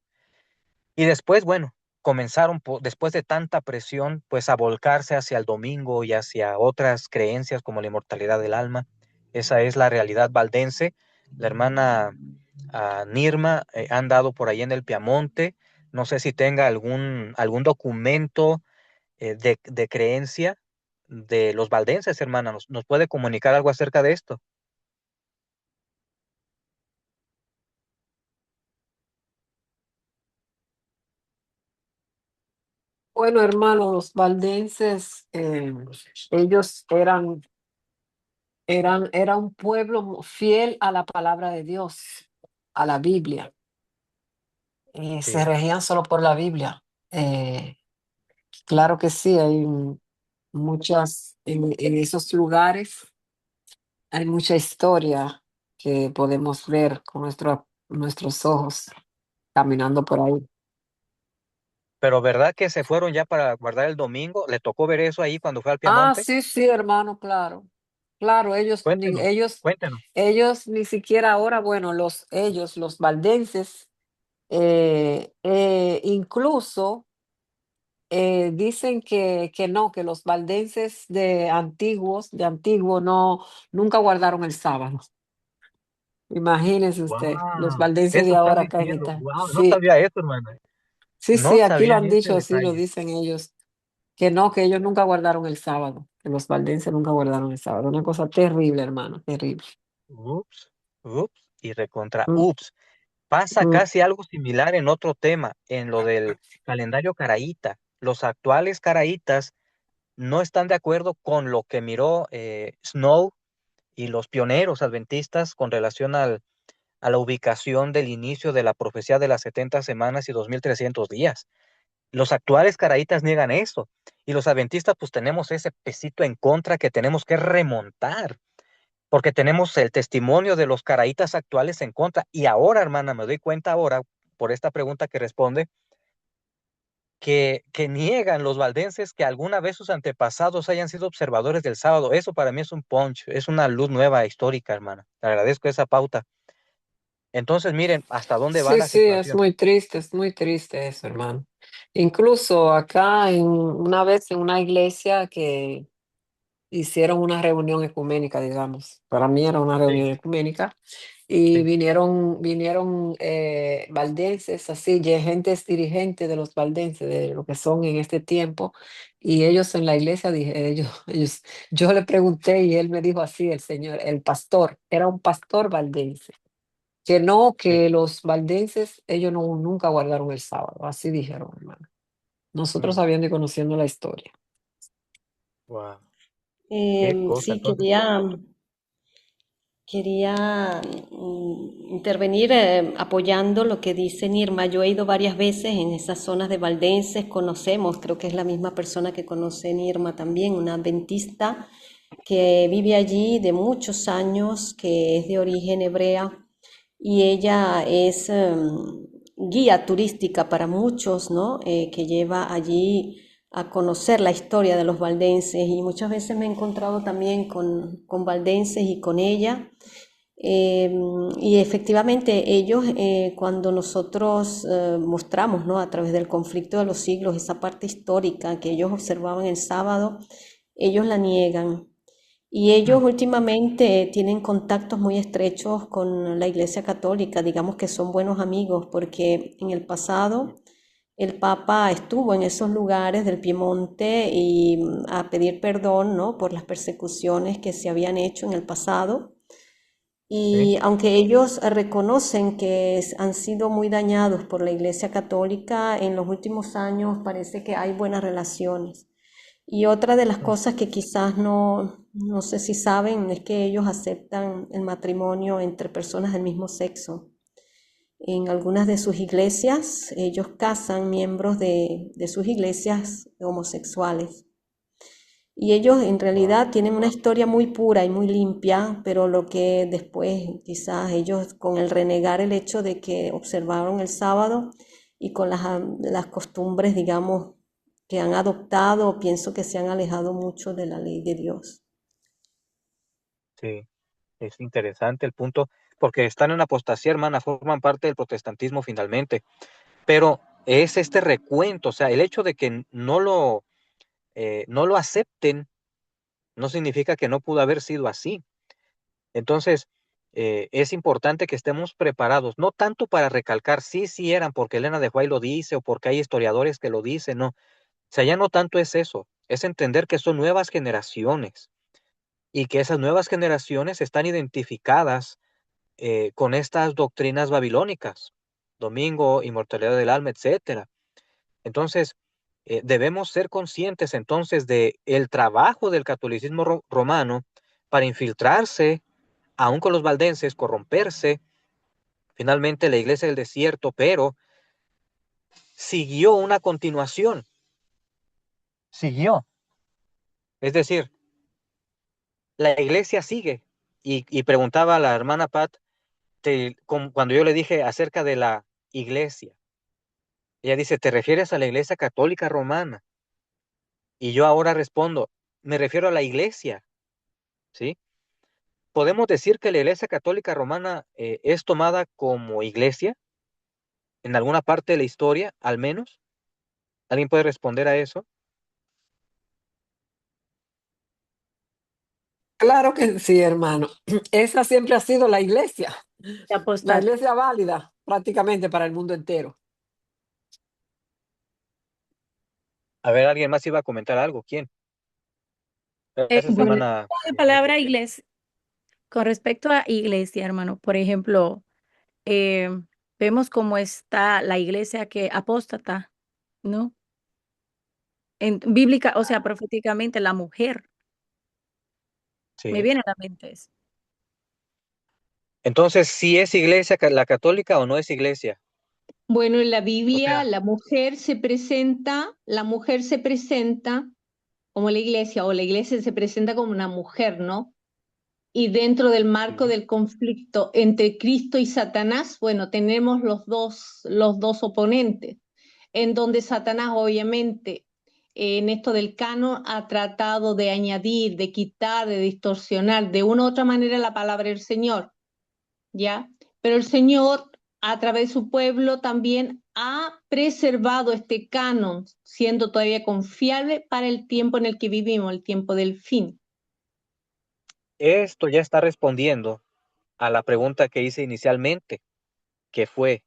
Y después, bueno, comenzaron, después de tanta presión, pues a volcarse hacia el domingo y hacia otras creencias como la inmortalidad del alma. Esa es la realidad valdense. La hermana Nirma ha andado por ahí en el Piamonte. No sé si tenga algún documento de creencia de los valdenses, hermana. ¿Nos puede comunicar algo acerca de esto? Bueno, hermanos, los valdenses, ellos era un pueblo fiel a la palabra de Dios, a la Biblia. Se Sí. regían solo por la Biblia. Claro que sí, hay en esos lugares hay mucha historia que podemos ver con nuestros ojos caminando por ahí. Pero ¿verdad que se fueron ya para guardar el domingo? ¿Le tocó ver eso ahí cuando fue al Ah, Piamonte? sí, sí, hermano, claro. Claro, Cuéntenos, cuéntenos. ellos ni siquiera ahora, bueno, los valdenses, incluso dicen que no, que los valdenses de antiguo, no, nunca guardaron el sábado. Imagínense usted, los Wow, valdenses de eso están ahora acá en diciendo. Italia. Wow, no Sí, sabía eso, hermano. sí, No sí, aquí lo sabía han ese dicho así, lo detalle. dicen ellos, que ellos nunca guardaron el sábado, que los valdenses nunca guardaron el sábado. Una cosa terrible, hermano, terrible. Ups, ups y recontra Mm, ups. Pasa mm. casi algo similar en otro tema, en lo del calendario caraíta. Los actuales caraítas no están de acuerdo con lo que miró Snow y los pioneros adventistas con relación a la ubicación del inicio de la profecía de las 70 semanas y 2300 días. Los actuales caraítas niegan eso y los adventistas pues tenemos ese pesito en contra que tenemos que remontar porque tenemos el testimonio de los caraítas actuales en contra. Y ahora, hermana, me doy cuenta ahora, por esta pregunta que responde, que niegan los valdenses que alguna vez sus antepasados hayan sido observadores del sábado. Eso para mí es un punch, es una luz nueva histórica, hermana. Te agradezco esa pauta. Entonces, miren hasta dónde va Sí, la sí, situación. es muy triste eso, hermano. Incluso acá una vez en una iglesia que hicieron una reunión ecuménica, digamos. Para mí era una Sí, reunión ecuménica. Y sí. vinieron valdenses, así, gentes dirigentes de los valdenses, de lo que son en este tiempo. Y ellos en la iglesia, yo le pregunté y él me dijo así, el señor, el pastor, era un pastor valdense, que no, Sí. que los valdenses, ellos no, nunca guardaron el sábado. Así dijeron, hermano. Nosotros Mm, sabiendo y conociendo la historia. wow. Qué cosa. Sí, Entonces, quería intervenir apoyando lo que dice Nirma. Yo he ido varias veces en esas zonas de Valdenses, conocemos, creo que es la misma persona que conoce Nirma también, una adventista que vive allí de muchos años, que es de origen hebrea y ella es guía turística para muchos, ¿no? Que lleva allí a conocer la historia de los valdenses y muchas veces me he encontrado también con valdenses y con ella. Y efectivamente ellos, cuando nosotros mostramos, ¿no? A través del conflicto de los siglos, esa parte histórica que ellos observaban el sábado, ellos la niegan. Y ellos mm, últimamente tienen contactos muy estrechos con la Iglesia Católica, digamos que son buenos amigos, porque en el pasado el Papa estuvo en esos lugares del Piemonte y a pedir perdón, ¿no? Por las persecuciones que se habían hecho en el pasado. sí, Y aunque ellos reconocen que han sido muy dañados por la Iglesia Católica, en los últimos años parece que hay buenas relaciones. Y otra de las mm, cosas que quizás no sé si saben es que ellos aceptan el matrimonio entre personas del mismo sexo. En algunas de sus iglesias, ellos casan miembros de sus iglesias homosexuales. Y ellos en wow. realidad tienen una historia muy pura y muy limpia, pero lo que después quizás ellos con el renegar el hecho de que observaron el sábado y con las costumbres, digamos, que han adoptado, pienso que se han alejado mucho de la ley de Dios. Sí, es interesante el punto, porque están en apostasía, hermana, forman parte del protestantismo finalmente. Pero es este recuento, o sea, el hecho de que no lo acepten no significa que no pudo haber sido así. Entonces, es importante que estemos preparados, no tanto para recalcar, sí, sí eran porque Elena de White lo dice o porque hay historiadores que lo dicen, no. O sea, ya no tanto es eso, es entender que son nuevas generaciones y que esas nuevas generaciones están identificadas con estas doctrinas babilónicas, domingo, inmortalidad del alma, etcétera. Entonces, debemos ser conscientes entonces de el trabajo del catolicismo romano para infiltrarse, aún con los valdenses, corromperse, finalmente la iglesia del desierto, pero siguió una continuación, siguió. Es decir, la iglesia sigue. Y preguntaba a la hermana Pat, cuando yo le dije acerca de la iglesia, ella dice, ¿te refieres a la iglesia católica romana? Y yo ahora respondo, me refiero a la iglesia, ¿sí? ¿Podemos decir que la Iglesia Católica Romana es tomada como iglesia en alguna parte de la historia, al menos? ¿Alguien puede responder a eso? Claro que sí, hermano. Esa siempre ha sido la Apostar. iglesia válida prácticamente para el mundo entero. A ver, ¿alguien más iba a comentar algo? ¿Quién? Gracias, Bueno, hermana. la palabra iglesia, con respecto a iglesia, hermano, por ejemplo, eh, vemos cómo está la iglesia que apóstata, ¿no? Bíblica, o sea, proféticamente, la mujer, me Sí. viene a la mente eso. Entonces, ¿sí es iglesia la católica o no es iglesia? Bueno, en la O Biblia sea, la mujer se presenta como la iglesia, o la iglesia se presenta como una mujer, ¿no? Y dentro del marco sí. del conflicto entre Cristo y Satanás, bueno, tenemos los dos oponentes, en donde Satanás obviamente en esto del canon ha tratado de añadir, de quitar, de distorsionar de una u otra manera la palabra del Señor, ¿ya? Pero el Señor, a través de su pueblo, también ha preservado este canon, siendo todavía confiable para el tiempo en el que vivimos, el tiempo del fin. Esto ya está respondiendo a la pregunta que hice inicialmente, que fue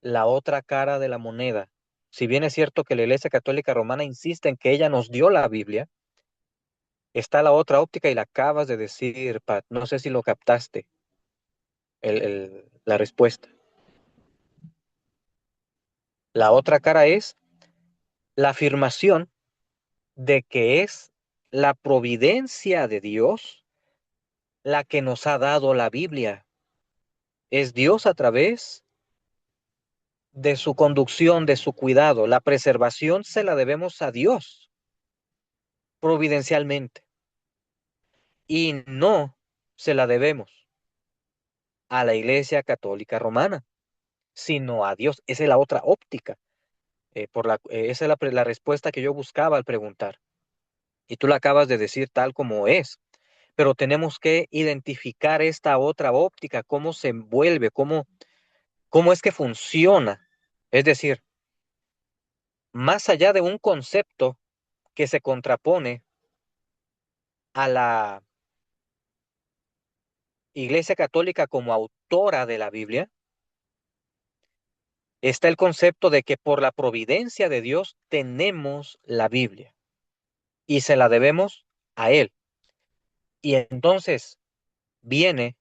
la otra cara de la moneda. Si bien es cierto que la Iglesia Católica Romana insiste en que ella nos dio la Biblia, está la otra óptica y la acabas de decir, Pat. No sé si lo captaste, la respuesta. La otra cara es la afirmación de que es la providencia de Dios la que nos ha dado la Biblia. Es Dios a través de su conducción, de su cuidado. La preservación se la debemos a Dios providencialmente y no se la debemos a la Iglesia Católica Romana, sino a Dios. Esa es la otra óptica. Esa es la respuesta que yo buscaba al preguntar. Y tú la acabas de decir tal como es. Pero tenemos que identificar esta otra óptica, cómo se envuelve, cómo es que funciona. Es decir, más allá de un concepto que se contrapone a la Iglesia Católica como autora de la Biblia, está el concepto de que por la providencia de Dios tenemos la Biblia y se la debemos a Él. Y entonces viene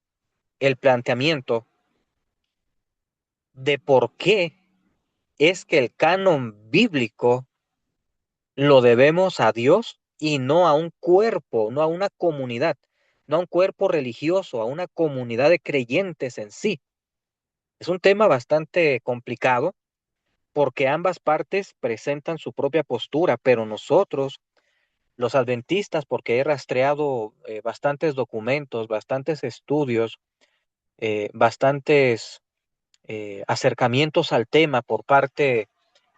el planteamiento de por qué es que el canon bíblico lo debemos a Dios y no a un cuerpo, no a una comunidad, no a un cuerpo religioso, a una comunidad de creyentes en sí. Es un tema bastante complicado porque ambas partes presentan su propia postura, pero nosotros, los adventistas, porque he rastreado bastantes documentos, bastantes estudios, bastantes acercamientos al tema por parte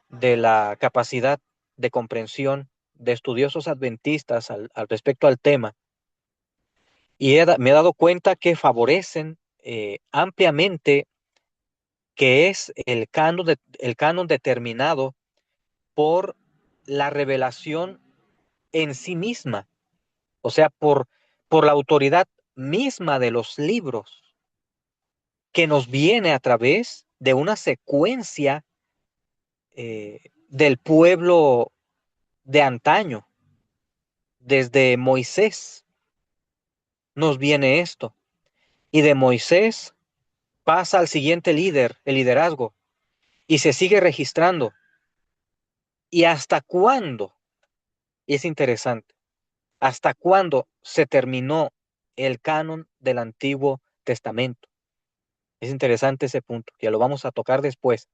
de la capacidad de comprensión de estudiosos adventistas al respecto al tema, y me he dado cuenta que favorecen ampliamente que es el canon determinado por la revelación en sí misma, o sea, por la autoridad misma de los libros, que nos viene a través de una secuencia del pueblo de antaño. Desde Moisés nos viene esto, y de Moisés pasa al siguiente líder, el liderazgo, y se sigue registrando. ¿Y hasta cuándo? Y es interesante. ¿Hasta cuándo se terminó el canon del Antiguo Testamento? Es interesante ese punto, ya lo vamos a tocar después.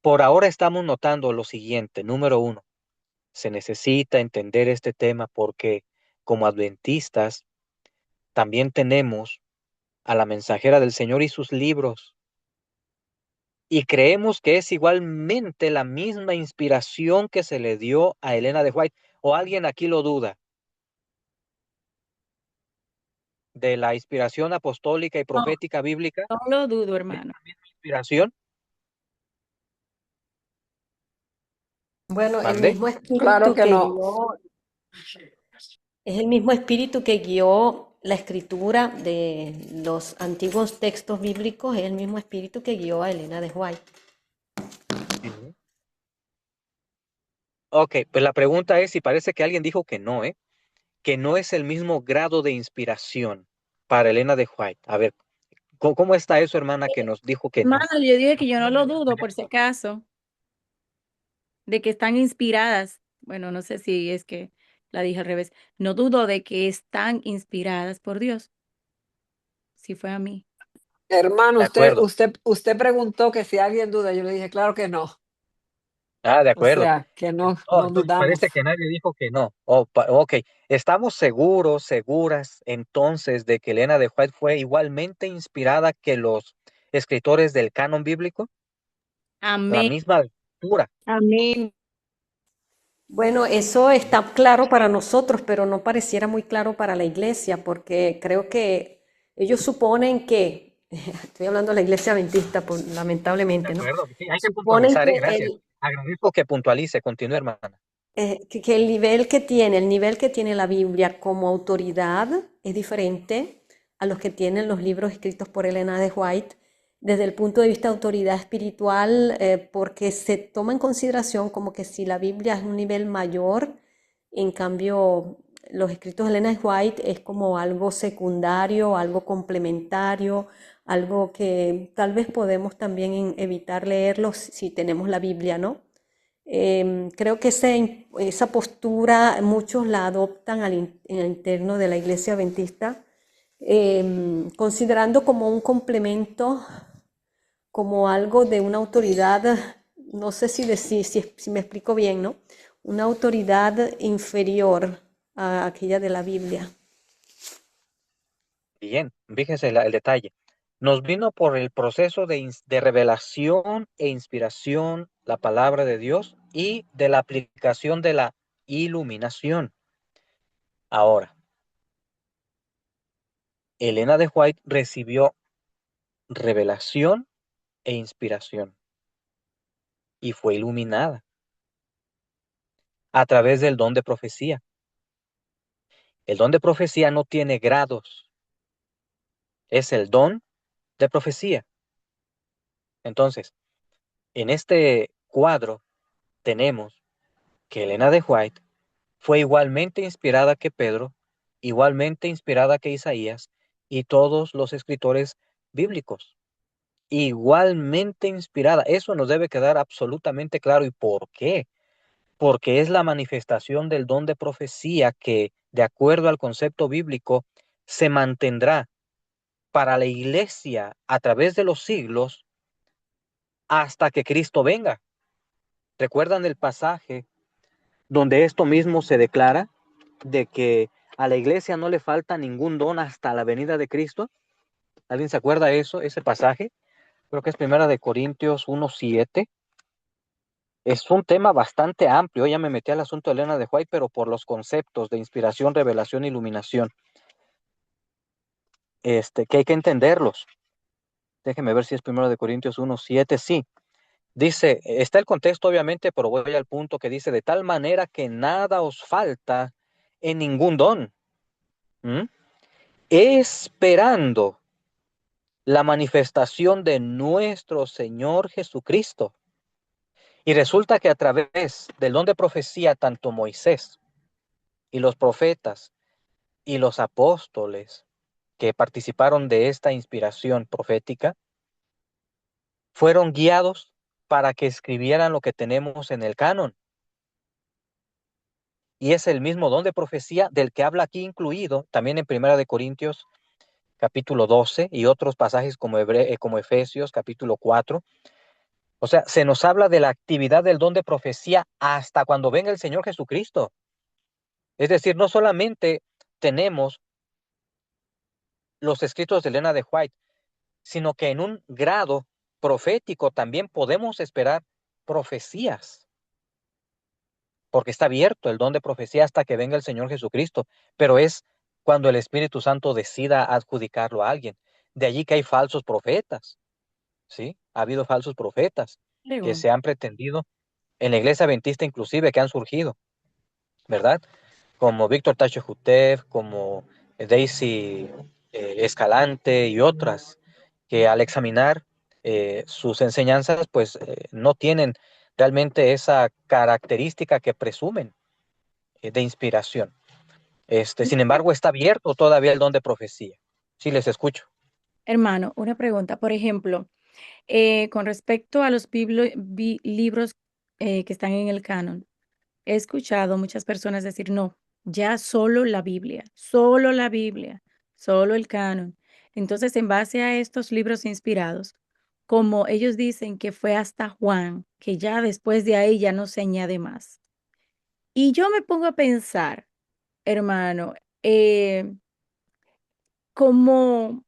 Por ahora estamos notando lo siguiente. Número uno, se necesita entender este tema porque como adventistas también tenemos a la mensajera del Señor y sus libros, y creemos que es igualmente la misma inspiración que se le dio a Elena de White. ¿O alguien aquí lo duda de la inspiración apostólica y No, profética bíblica? no lo dudo, ¿Es hermano. la misma inspiración? Bueno, el ¿Mande? mismo Claro espíritu que que no. guió, es el mismo espíritu que guió la escritura de los antiguos textos bíblicos, es el mismo espíritu que guió a Elena de White. Sí. Ok, pues la pregunta es, y parece que alguien dijo que no, ¿eh? Que no es el mismo grado de inspiración para Elena de White. A ver, ¿cómo está eso, hermana, que nos dijo que no? Hermano, yo dije que yo no lo dudo, por si acaso, de que están inspiradas. Bueno, no sé si es que la dije al revés. No dudo de que están inspiradas por Dios, si fue a mí. Hermano, De acuerdo. usted preguntó que si alguien duda, yo le dije, claro que no. Ah, de O acuerdo. sea, que no, Oh, no entonces parece dudamos. que nadie dijo que no. Oh, ok. ¿Estamos seguros, seguras entonces de que Elena de White fue igualmente inspirada que los escritores del canon bíblico? La Amén. misma altura. Amén. Bueno, eso está claro para nosotros, pero no pareciera muy claro para la iglesia, porque creo que ellos suponen que, estoy hablando de la iglesia adventista, De lamentablemente, ¿no? acuerdo. Sí, hay que Suponen puntualizar, que gracias. Agradezco que puntualice. Continúe, hermana. que el nivel que tiene la Biblia como autoridad es diferente a los que tienen los libros escritos por Elena de White desde el punto de vista de autoridad espiritual, porque se toma en consideración como que si la Biblia es un nivel mayor, en cambio los escritos de Elena de White es como algo secundario, algo complementario, algo que tal vez podemos también evitar leerlos si tenemos la Biblia, ¿no? Creo que esa postura muchos la adoptan en el interno de la iglesia adventista, considerando como un complemento, como algo de una autoridad, no sé si, si me explico bien, ¿no? Una autoridad inferior a aquella de la Biblia. Bien, fíjese el detalle. Nos vino por el proceso de revelación e inspiración la palabra de Dios y de la aplicación de la iluminación. Ahora, Elena de White recibió revelación e inspiración y fue iluminada a través del don de profecía. El don de profecía no tiene grados, es el don de profecía. Entonces, en este cuadro tenemos que Elena de White fue igualmente inspirada que Pedro, igualmente inspirada que Isaías y todos los escritores bíblicos. Igualmente inspirada. Eso nos debe quedar absolutamente claro. ¿Y por qué? Porque es la manifestación del don de profecía que, de acuerdo al concepto bíblico, se mantendrá para la iglesia a través de los siglos hasta que Cristo venga. ¿Recuerdan el pasaje donde esto mismo se declara de que a la iglesia no le falta ningún don hasta la venida de Cristo? ¿Alguien se acuerda de eso, ese pasaje? Creo que es Primera de Corintios 1:7. Es un tema bastante amplio. Ya me metí al asunto de Elena de White, pero por los conceptos de inspiración, revelación, iluminación, que hay que entenderlos. Déjeme ver si es Primera de Corintios 1:7. Sí, dice, está el contexto obviamente, pero voy al punto que dice, de tal manera que nada os falta en ningún don, ¿m? Esperando la manifestación de nuestro Señor Jesucristo. Y resulta que a través del don de profecía, tanto Moisés y los profetas y los apóstoles que participaron de esta inspiración profética, fueron guiados para que escribieran lo que tenemos en el canon. Y es el mismo don de profecía del que habla aquí incluido también en Primera de Corintios capítulo 12 y otros pasajes como Efesios capítulo 4. O sea, se nos habla de la actividad del don de profecía hasta cuando venga el Señor Jesucristo. Es decir, no solamente tenemos los escritos de Elena de White, sino que en un grado profético también podemos esperar profecías, porque está abierto el don de profecía hasta que venga el Señor Jesucristo, pero es cuando el Espíritu Santo decida adjudicarlo a alguien. De allí que hay falsos profetas, ¿sí? Ha habido falsos profetas que se han pretendido en la iglesia adventista inclusive que han surgido, ¿verdad? Como Víctor Tacho Jutef, como Daisy Escalante y otras, que al examinar sus enseñanzas, pues no tienen realmente esa característica que presumen de inspiración. Sin embargo, está abierto todavía el don de profecía. Sí, les escucho. Hermano, una pregunta. Por ejemplo, con respecto a los libros que están en el canon, he escuchado muchas personas decir, no, ya solo la Biblia, solo el canon. Entonces, en base a estos libros inspirados, como ellos dicen que fue hasta Juan, que ya después de ahí ya no se añade más. Y yo me pongo a pensar, hermano, como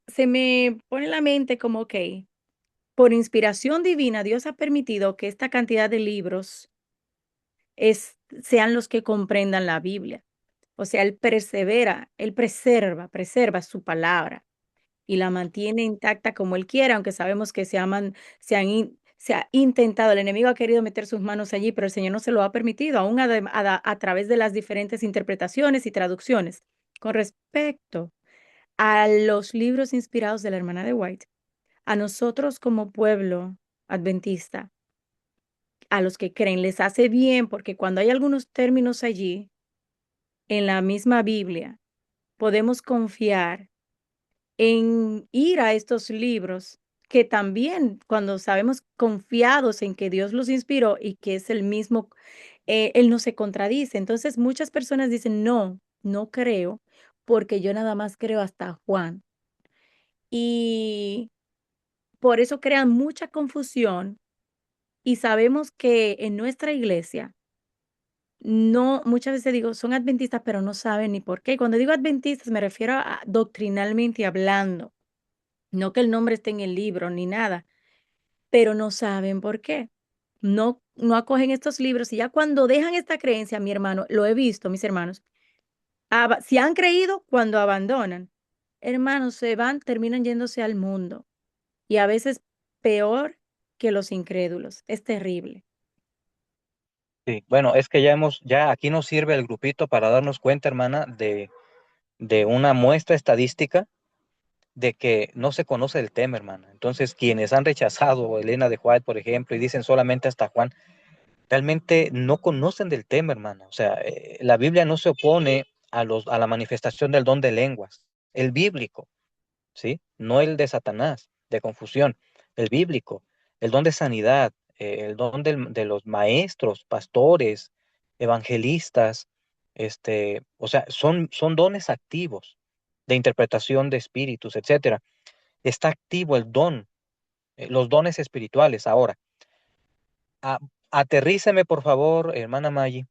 se me pone en la mente como que por inspiración divina, Dios ha permitido que esta cantidad de libros sean los que comprendan la Biblia. O sea, Él preserva su palabra y la mantiene intacta como Él quiera, aunque sabemos que se ha intentado, el enemigo ha querido meter sus manos allí, pero el Señor no se lo ha permitido, aún a través de las diferentes interpretaciones y traducciones. Con respecto a los libros inspirados de la hermana de White, a nosotros como pueblo adventista, a los que creen, les hace bien porque cuando hay algunos términos allí en la misma Biblia, podemos confiar en ir a estos libros que también cuando sabemos confiados en que Dios los inspiró y que es el mismo, Él no se contradice. Entonces muchas personas dicen, no, no creo porque yo nada más creo hasta Juan. Y por eso crean mucha confusión y sabemos que en nuestra iglesia no, muchas veces digo, son adventistas, pero no saben ni por qué. Cuando digo adventistas me refiero a doctrinalmente hablando, no que el nombre esté en el libro ni nada, pero no saben por qué. No acogen estos libros y ya cuando dejan esta creencia, mi hermano, lo he visto, mis hermanos, si han creído, cuando abandonan, hermanos, se van, terminan yéndose al mundo y a veces peor que los incrédulos. Es terrible. Sí, bueno, es que ya aquí nos sirve el grupito para darnos cuenta, hermana, de una muestra estadística de que no se conoce el tema, hermana. Entonces, quienes han rechazado a Elena de White, por ejemplo, y dicen solamente hasta Juan, realmente no conocen del tema, hermana. O sea, la Biblia no se opone a la manifestación del don de lenguas, el bíblico, ¿sí? No el de Satanás, de confusión, el bíblico, el don de sanidad, el don de los maestros, pastores, evangelistas, o sea, son dones activos de interpretación de espíritus, etcétera. Está activo el don, los dones espirituales. Ahora, a- aterríceme, por favor, hermana Maggie,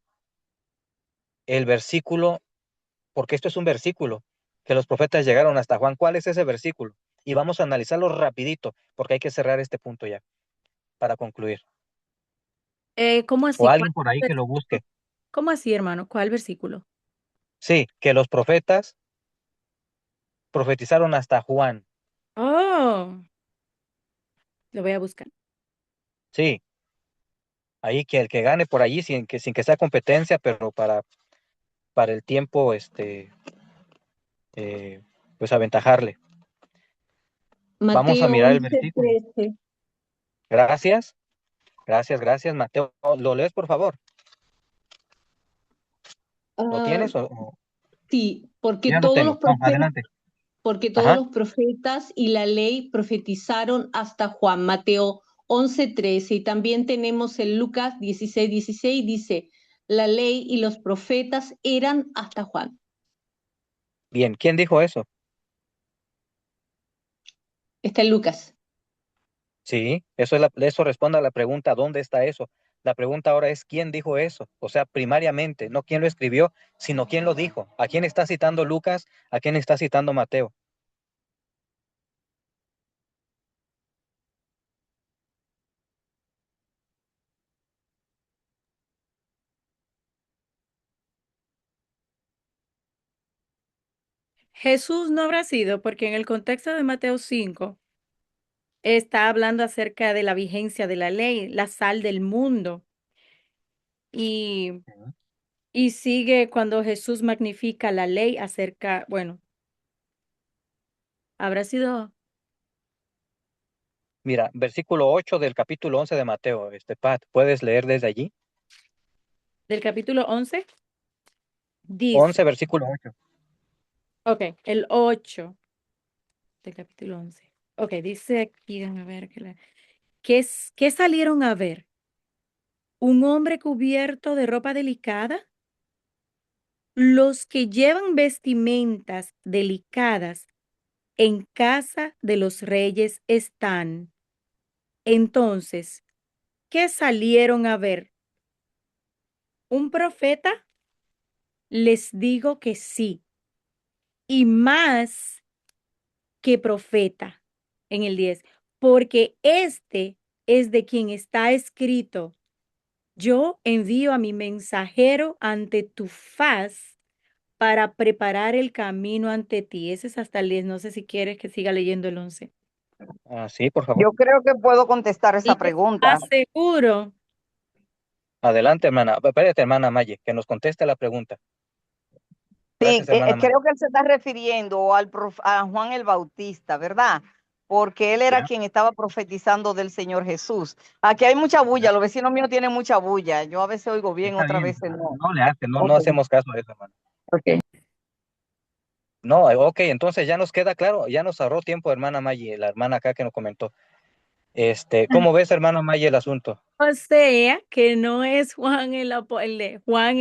el versículo, porque esto es un versículo, que los profetas llegaron hasta Juan. ¿Cuál es ese versículo? Y vamos a analizarlo rapidito, porque hay que cerrar este punto ya, para concluir. ¿Cómo O así? ¿Cuál alguien por ahí que lo busque. ¿Cómo así, hermano? ¿Cuál versículo? Sí, que los profetas profetizaron hasta Juan. Oh, lo voy a buscar. Sí, ahí que el que gane por allí sin que sea competencia, pero para el tiempo, eh, pues aventajarle. Vamos a Mateo mirar el 11, versículo. 13. Gracias, gracias, Mateo. ¿Lo lees, por favor? ¿Lo Ah, tienes o sí, ya lo tengo? No, adelante. porque todos Ajá, los profetas y la ley profetizaron hasta Juan, Mateo 11:13. Y también tenemos en Lucas 16:16, dice, la ley y los profetas eran hasta Juan. bien. ¿Quién dijo eso? Está en Lucas. Sí, eso responde a la pregunta, ¿dónde está eso? La pregunta ahora es, ¿quién dijo eso? O sea, primariamente, no quién lo escribió, sino quién lo dijo. ¿A quién está citando Lucas? ¿A quién está citando Mateo? Jesús no habrá sido, porque en el contexto de Mateo 5, está hablando acerca de la vigencia de la ley, la sal del mundo. Y, y sigue cuando Jesús magnifica la ley acerca, bueno, habrá sido Mira, versículo 8 del capítulo 11 de Mateo, Pat, ¿puedes leer desde allí? del capítulo 11, 11, dice, versículo 8. ok, el 8 del capítulo 11. Ok, dice aquí, déjame ver, ¿qué salieron a ver? ¿Un hombre cubierto de ropa delicada? Los que llevan vestimentas delicadas en casa de los reyes están. Entonces, ¿qué salieron a ver? ¿Un profeta? Les digo que sí, y más que profeta en el 10, porque este es de quien está escrito: yo envío a mi mensajero ante tu faz para preparar el camino ante ti. Ese es hasta el 10. No sé si quieres que siga leyendo el 11. Sí, por favor. Yo creo que puedo contestar esa Les pregunta. aseguro. Adelante, hermana. Espérate, hermana Maye, que nos conteste la pregunta. Gracias, hermana Maye. Creo que él se está refiriendo a Juan el Bautista, ¿verdad? Porque él era Ya. quien estaba profetizando del Señor Jesús. Aquí hay mucha bulla, los vecinos míos tienen mucha bulla. Yo a veces oigo bien, Está otras bien. veces no. No le hace, no Ok, hacemos caso a eso, hermano. ok. No, ok, entonces ya nos queda claro, ya nos ahorró tiempo, hermana Maye, la hermana acá que nos comentó. ¿Cómo ves, hermana Maye, el asunto? O sea, que no es Juan Juan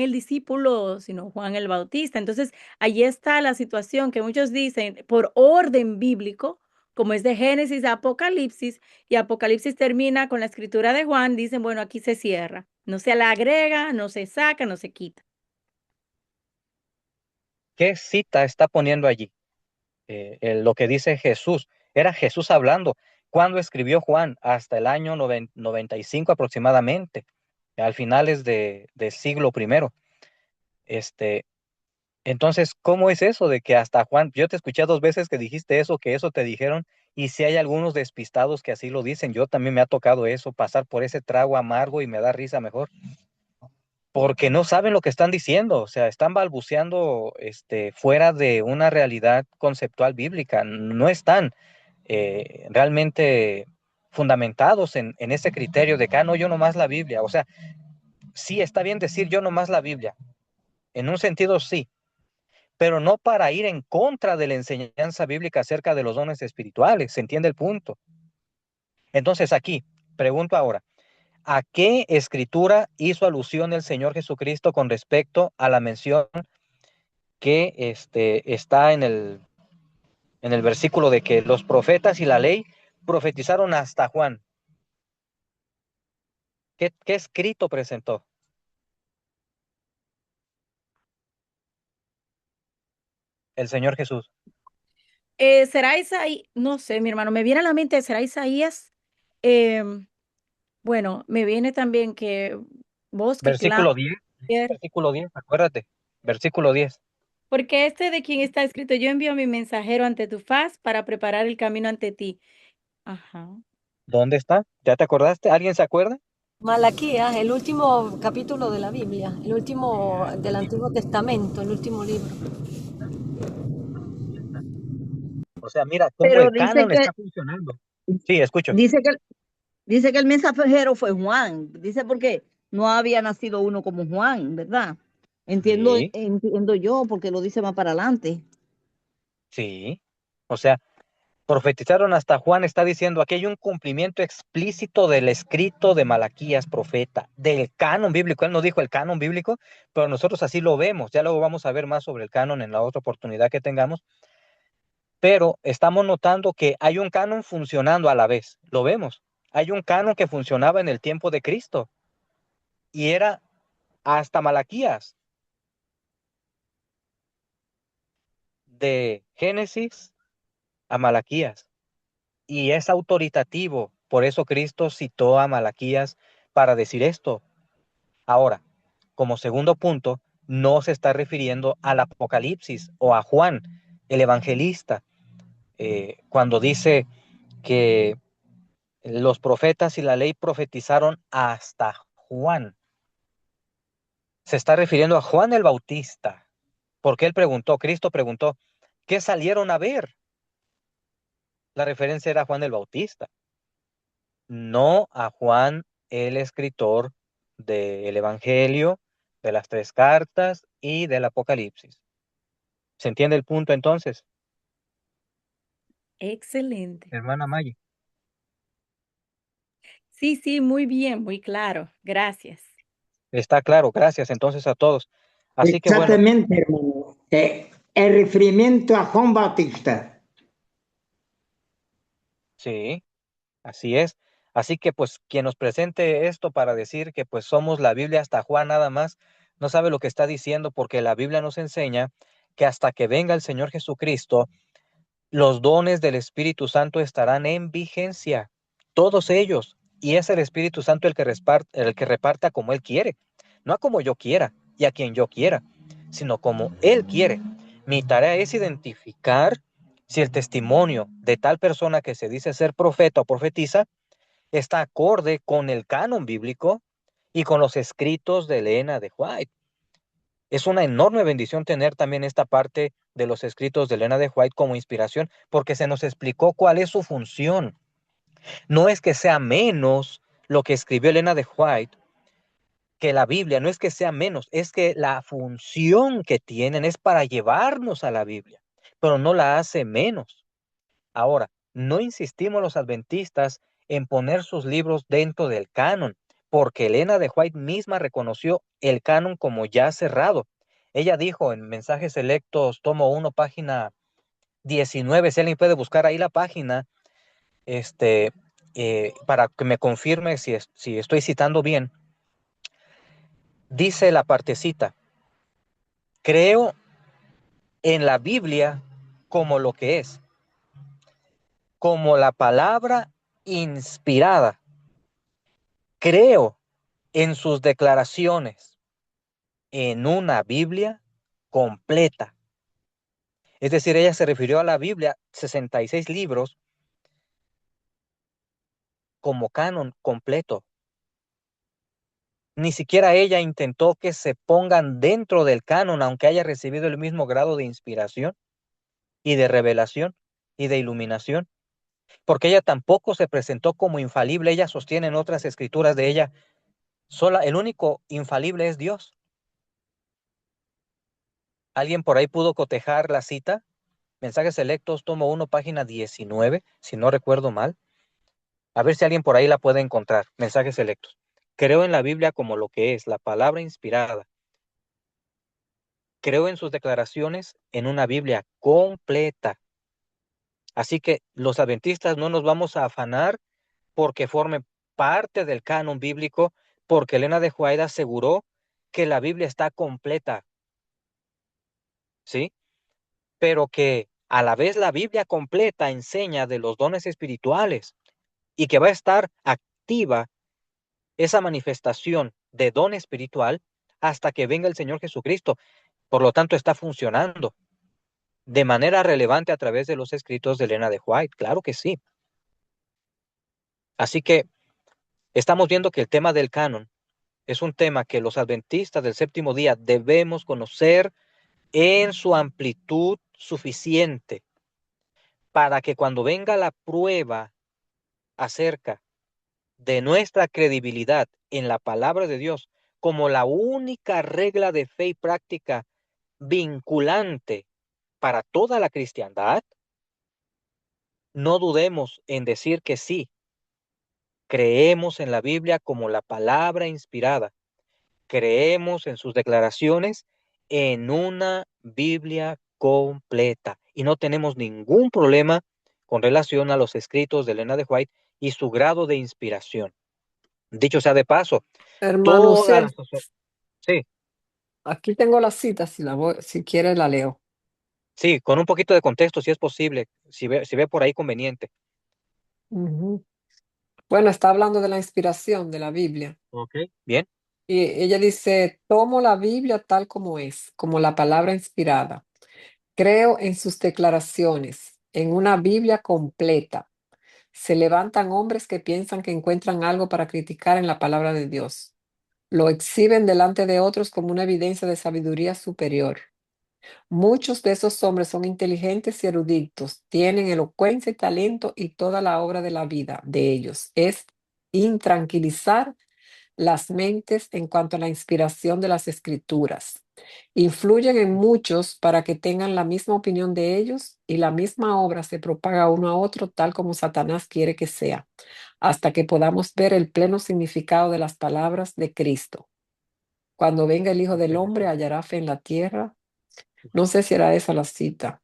el discípulo, sino Juan el Bautista. Entonces, allí está la situación que muchos dicen por orden bíblico, como es de Génesis a Apocalipsis, y Apocalipsis termina con la escritura de Juan, dicen, bueno, aquí se cierra. No se le agrega, no se saca, no se quita. ¿Qué cita está poniendo allí? Lo que dice Jesús. Era Jesús hablando. ¿Cuándo escribió Juan? Hasta el año 95 aproximadamente, al finales del siglo primero. Entonces, ¿cómo es eso de que hasta Juan, yo te escuché 2 veces que dijiste eso, que eso te dijeron, y si hay algunos despistados que así lo dicen, yo también me ha tocado eso, pasar por ese trago amargo y me da risa mejor, porque no saben lo que están diciendo, o sea, están balbuceando fuera de una realidad conceptual bíblica, no están realmente fundamentados en ese criterio de que, no, yo nomás la Biblia, o sea, sí está bien decir yo nomás la Biblia, en un sentido sí, pero no para ir en contra de la enseñanza bíblica acerca de los dones espirituales, ¿se entiende el punto? Entonces aquí, pregunto ahora, ¿a qué escritura hizo alusión el Señor Jesucristo con respecto a la mención que está en el versículo de que los profetas y la ley profetizaron hasta Juan? ¿Qué escrito presentó el Señor Jesús? ¿Será Isaías? No sé, mi hermano, me viene a la mente, ¿será Isaías? Em, bueno, me viene también que voz que clama. Versículo 10, versículo 10, acuérdate, versículo 10. Porque de quien está escrito, yo envío a mi mensajero ante tu faz para preparar el camino ante ti. Ajá. ¿Dónde está? ¿Ya te acordaste? ¿Alguien se acuerda? Malaquías, el último capítulo de la Biblia, el último del Antiguo Testamento, el último libro. O sea, mira cómo Pero el canon está funcionando. Sí, escucho. dice que el mensajero fue Juan. Dice porque no había nacido uno como Juan, ¿verdad? Sí, Entiendo yo, porque lo dice más para adelante. sí. O sea, profetizaron hasta Juan, está diciendo, aquí hay un cumplimiento explícito del escrito de Malaquías, profeta, del canon bíblico. Él no dijo el canon bíblico, pero nosotros así lo vemos. Ya luego vamos a ver más sobre el canon en la otra oportunidad que tengamos. Pero estamos notando que hay un canon funcionando a la vez. Lo vemos. Hay un canon que funcionaba en el tiempo de Cristo y era hasta Malaquías, de Génesis a Malaquías. Y es autoritativo. Por eso Cristo citó a Malaquías para decir esto. Ahora, como segundo punto, no se está refiriendo al Apocalipsis o a Juan, el evangelista, cuando dice que los profetas y la ley profetizaron hasta Juan. Se está refiriendo a Juan el Bautista, porque él preguntó, Cristo preguntó, ¿qué salieron a ver? La referencia era a Juan el Bautista, no a Juan el escritor del Evangelio, de las 3 cartas y del Apocalipsis. ¿Se entiende el punto entonces, Excelente. hermana Maggie? Sí, sí, muy bien, muy claro. Gracias. Está claro, gracias entonces a todos. Así que bueno, Exactamente, hermano. El referimiento a Juan Bautista. sí, así es. Así que pues quien nos presente esto para decir que pues somos la Biblia hasta Juan nada más, no sabe lo que está diciendo, porque la Biblia nos enseña que hasta que venga el Señor Jesucristo, los dones del Espíritu Santo estarán en vigencia, todos ellos, y es el Espíritu Santo el que reparta como Él quiere, no a como yo quiera y a quien yo quiera, sino como Él quiere. Mi tarea es identificar si el testimonio de tal persona que se dice ser profeta o profetiza está acorde con el canon bíblico y con los escritos de Elena de White. Es una enorme bendición tener también esta parte de los escritos de Elena de White como inspiración, porque se nos explicó cuál es su función. No es que sea menos lo que escribió Elena de White que la Biblia, no es que sea menos, es que la función que tienen es para llevarnos a la Biblia, pero no la hace menos. Ahora, no insistimos los adventistas en poner sus libros dentro del canon, porque Elena de White misma reconoció el canon como ya cerrado. Ella dijo en Mensajes Selectos, tomo 1, página 19, si alguien puede buscar ahí la página, para que me confirme si estoy citando bien, dice la partecita, creo en la Biblia como lo que es, como la palabra inspirada. Creo en sus declaraciones, en una Biblia completa. Es decir, ella se refirió a la Biblia, 66 libros, como canon completo. Ni siquiera ella intentó que se pongan dentro del canon, aunque haya recibido el mismo grado de inspiración y de revelación y de iluminación, porque ella tampoco se presentó como infalible. Ella sostiene en otras escrituras de ella, el único infalible es Dios. ¿Alguien por ahí pudo cotejar la cita? Mensajes Selectos, tomo 1, página 19, si no recuerdo mal. A ver si alguien por ahí la puede encontrar. Mensajes Selectos. Creo en la Biblia como lo que es, la palabra inspirada. Creo en sus declaraciones en una Biblia completa. Así que los adventistas no nos vamos a afanar porque forme parte del canon bíblico, porque Elena de White aseguró que la Biblia está completa, ¿sí? Pero que a la vez la Biblia completa enseña de los dones espirituales y que va a estar activa esa manifestación de don espiritual hasta que venga el Señor Jesucristo. Por lo tanto, está funcionando de manera relevante a través de los escritos de Elena de White. Claro que sí. Así que estamos viendo que el tema del canon es un tema que los adventistas del séptimo día debemos conocer en su amplitud suficiente para que cuando venga la prueba acerca de nuestra credibilidad en la palabra de Dios como la única regla de fe y práctica vinculante para toda la cristiandad, no dudemos en decir que sí, creemos en la Biblia como la palabra inspirada, creemos en sus declaraciones en una Biblia completa y no tenemos ningún problema con relación a los escritos de Elena de White y su grado de inspiración. Dicho sea de paso, Hermano toda la Sergio, sociedad, sí, aquí tengo la cita, si quieres la leo. sí, con un poquito de contexto, si es posible, si ve por ahí conveniente. Ujú. Bueno, está hablando de la inspiración de la Biblia. Ok, bien. Y ella dice, tomo la Biblia tal como es, como la palabra inspirada. Creo en sus declaraciones, en una Biblia completa. Se levantan hombres que piensan que encuentran algo para criticar en la palabra de Dios. Lo exhiben delante de otros como una evidencia de sabiduría superior. Muchos de esos hombres son inteligentes y eruditos, tienen elocuencia y talento, y toda la obra de la vida de ellos es intranquilizar las mentes en cuanto a la inspiración de las escrituras. Influyen en muchos para que tengan la misma opinión de ellos, y la misma obra se propaga uno a otro tal como Satanás quiere que sea, hasta que podamos ver el pleno significado de las palabras de Cristo. Cuando venga el Hijo del Hombre, hallará fe en la tierra. No sé si era esa la cita.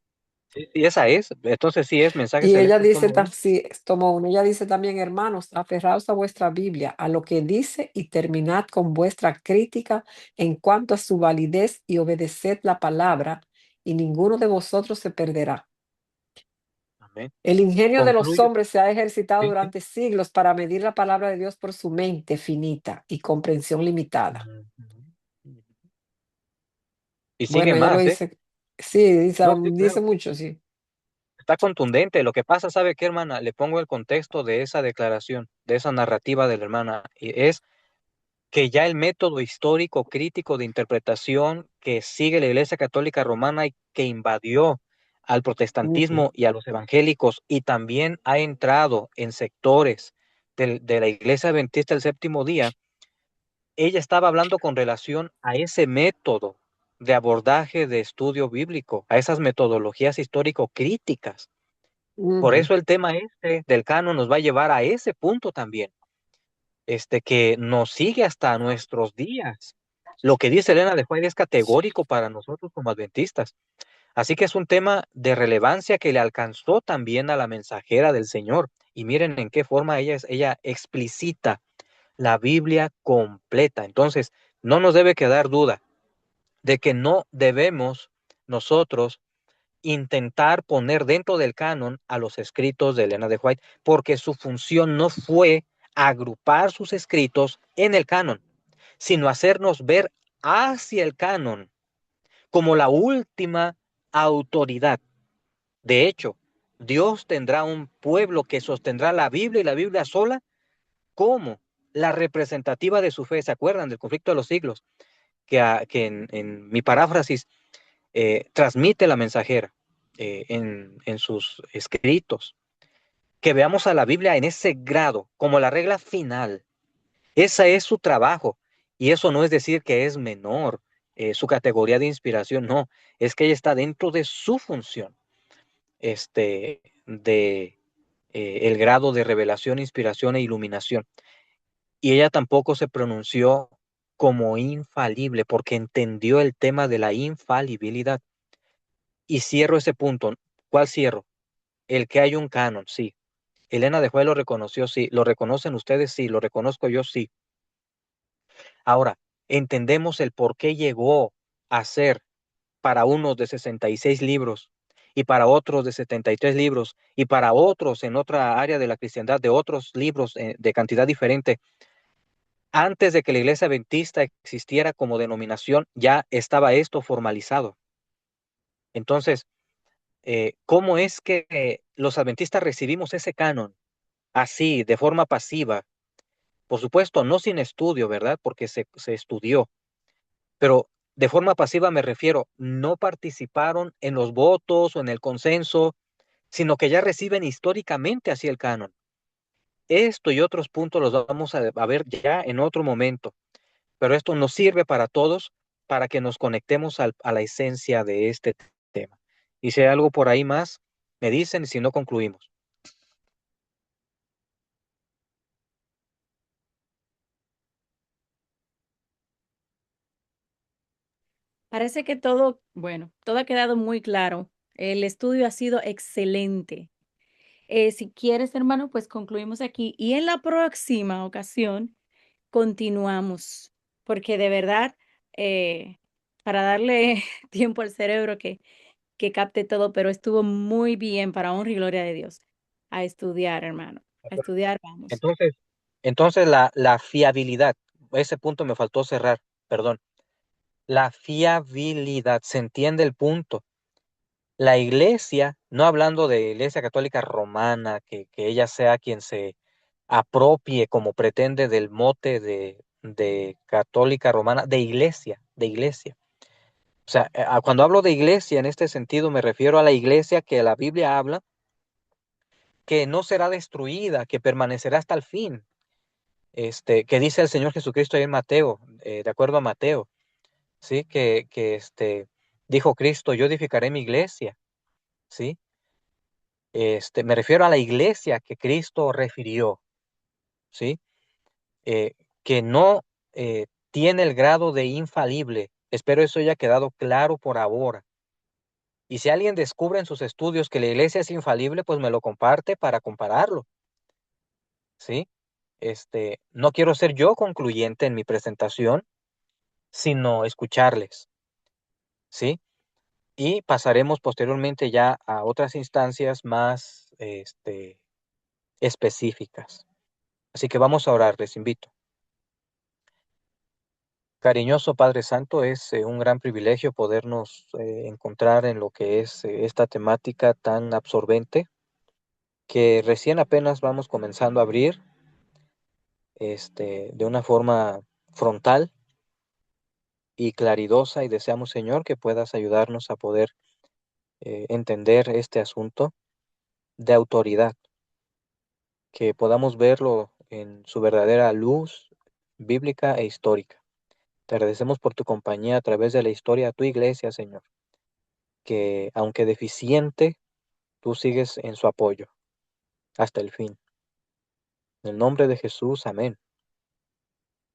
Sí, sí, esa es. Entonces sí es Mensajes Y ella Celestes, dice, tomo uno. sí, tomo uno. Ella dice también, hermanos, aferraos a vuestra Biblia, a lo que dice, y terminad con vuestra crítica en cuanto a su validez, y obedeced la palabra, y ninguno de vosotros se perderá. Amén. El ingenio de los Concluyo. hombres se ha ejercitado Sí, sí. durante siglos para medir la palabra de Dios por su mente finita y comprensión limitada. Y sigue Bueno, ella lo más, ¿eh? dice, sí, No, sí, dice claro. mucho, sí. Está contundente. Lo que pasa, ¿sabe qué, hermana? Le pongo el contexto de esa declaración, de esa narrativa de la hermana. Y es que ya el método histórico crítico de interpretación que sigue la Iglesia Católica Romana y que invadió al Ujú. protestantismo y a los evangélicos, y también ha entrado en sectores de la Iglesia Adventista del Séptimo Día, ella estaba hablando con relación a ese método de abordaje de estudio bíblico, a esas metodologías histórico-críticas. Por Ujú. eso el tema este del canon nos va a llevar a ese punto también, que nos sigue hasta nuestros días. Lo que dice Elena de White es categórico para nosotros como adventistas. Así que es un tema de relevancia que le alcanzó también a la mensajera del Señor. Y miren en qué forma ella explicita la Biblia completa. Entonces, no nos debe quedar duda de que no debemos nosotros intentar poner dentro del canon a los escritos de Elena de White, porque su función no fue agrupar sus escritos en el canon, sino hacernos ver hacia el canon como la última autoridad. De hecho, Dios tendrá un pueblo que sostendrá la Biblia y la Biblia sola como la representativa de su fe. ¿Se acuerdan del conflicto de los siglos? Que en mi paráfrasis transmite la mensajera en sus escritos. Que veamos a la Biblia en ese grado, como la regla final. Ese es su trabajo. Y eso no es decir que es menor su categoría de inspiración, no. Es que ella está dentro de su función, de el grado de revelación, inspiración e iluminación. Y ella tampoco se pronunció como infalible porque entendió el tema de la infalibilidad. Y cierro ese punto. ¿Cuál cierro? El que hay un canon, sí. Elena de White lo reconoció, sí. ¿Lo reconocen ustedes? Sí. ¿Lo reconozco yo? Sí. Ahora, entendemos el por qué llegó a ser para unos de 66 libros y para otros de 73 libros y para otros en otra área de la cristiandad de otros libros de cantidad diferente. Antes de que la Iglesia Adventista existiera como denominación, ya estaba esto formalizado. Entonces, ¿cómo es que los adventistas recibimos ese canon así, de forma pasiva? Por supuesto, no sin estudio, ¿verdad? Porque se estudió, pero de forma pasiva me refiero, no participaron en los votos o en el consenso, sino que ya reciben históricamente así el canon. Esto y otros puntos los vamos a ver ya en otro momento, pero esto nos sirve para todos para que nos conectemos a la esencia de este tema. Y si hay algo por ahí más, me dicen, si no concluimos. Parece que todo, bueno, todo ha quedado muy claro. El estudio ha sido excelente. Si quieres, hermano, pues concluimos aquí y en la próxima ocasión continuamos, porque de verdad, para darle tiempo al cerebro que capte todo, pero estuvo muy bien para honra y gloria de Dios. A estudiar, hermano, a estudiar, vamos. Entonces la fiabilidad, ese punto me faltó cerrar, perdón. La fiabilidad, ¿se entiende el punto? La iglesia, no hablando de Iglesia Católica Romana, que ella sea quien se apropie como pretende del mote de Católica Romana, de iglesia, de iglesia. O sea, cuando hablo de iglesia en este sentido me refiero a la iglesia que la Biblia habla, que no será destruida, que permanecerá hasta el fin. Que dice el Señor Jesucristo ahí en Mateo, de acuerdo a Mateo, ¿sí? Que dijo Cristo, yo edificaré mi iglesia, ¿sí? Me refiero a la iglesia que Cristo refirió, ¿sí? Que no tiene el grado de infalible. Espero eso haya quedado claro por ahora. Y si alguien descubre en sus estudios que la iglesia es infalible, pues me lo comparte para compararlo, ¿sí? No quiero ser yo concluyente en mi presentación, sino escucharles, ¿sí? Y pasaremos posteriormente ya a otras instancias más específicas. Así que vamos a orar, les invito. Cariñoso Padre Santo, es un gran privilegio podernos encontrar en lo que es esta temática tan absorbente que recién apenas vamos comenzando a abrir de una forma frontal y claridosa, y deseamos, Señor, que puedas ayudarnos a poder entender este asunto de autoridad, que podamos verlo en su verdadera luz bíblica e histórica. Te agradecemos por tu compañía a través de la historia de tu iglesia, Señor, que aunque deficiente, tú sigues en su apoyo hasta el fin. En el nombre de Jesús, amén.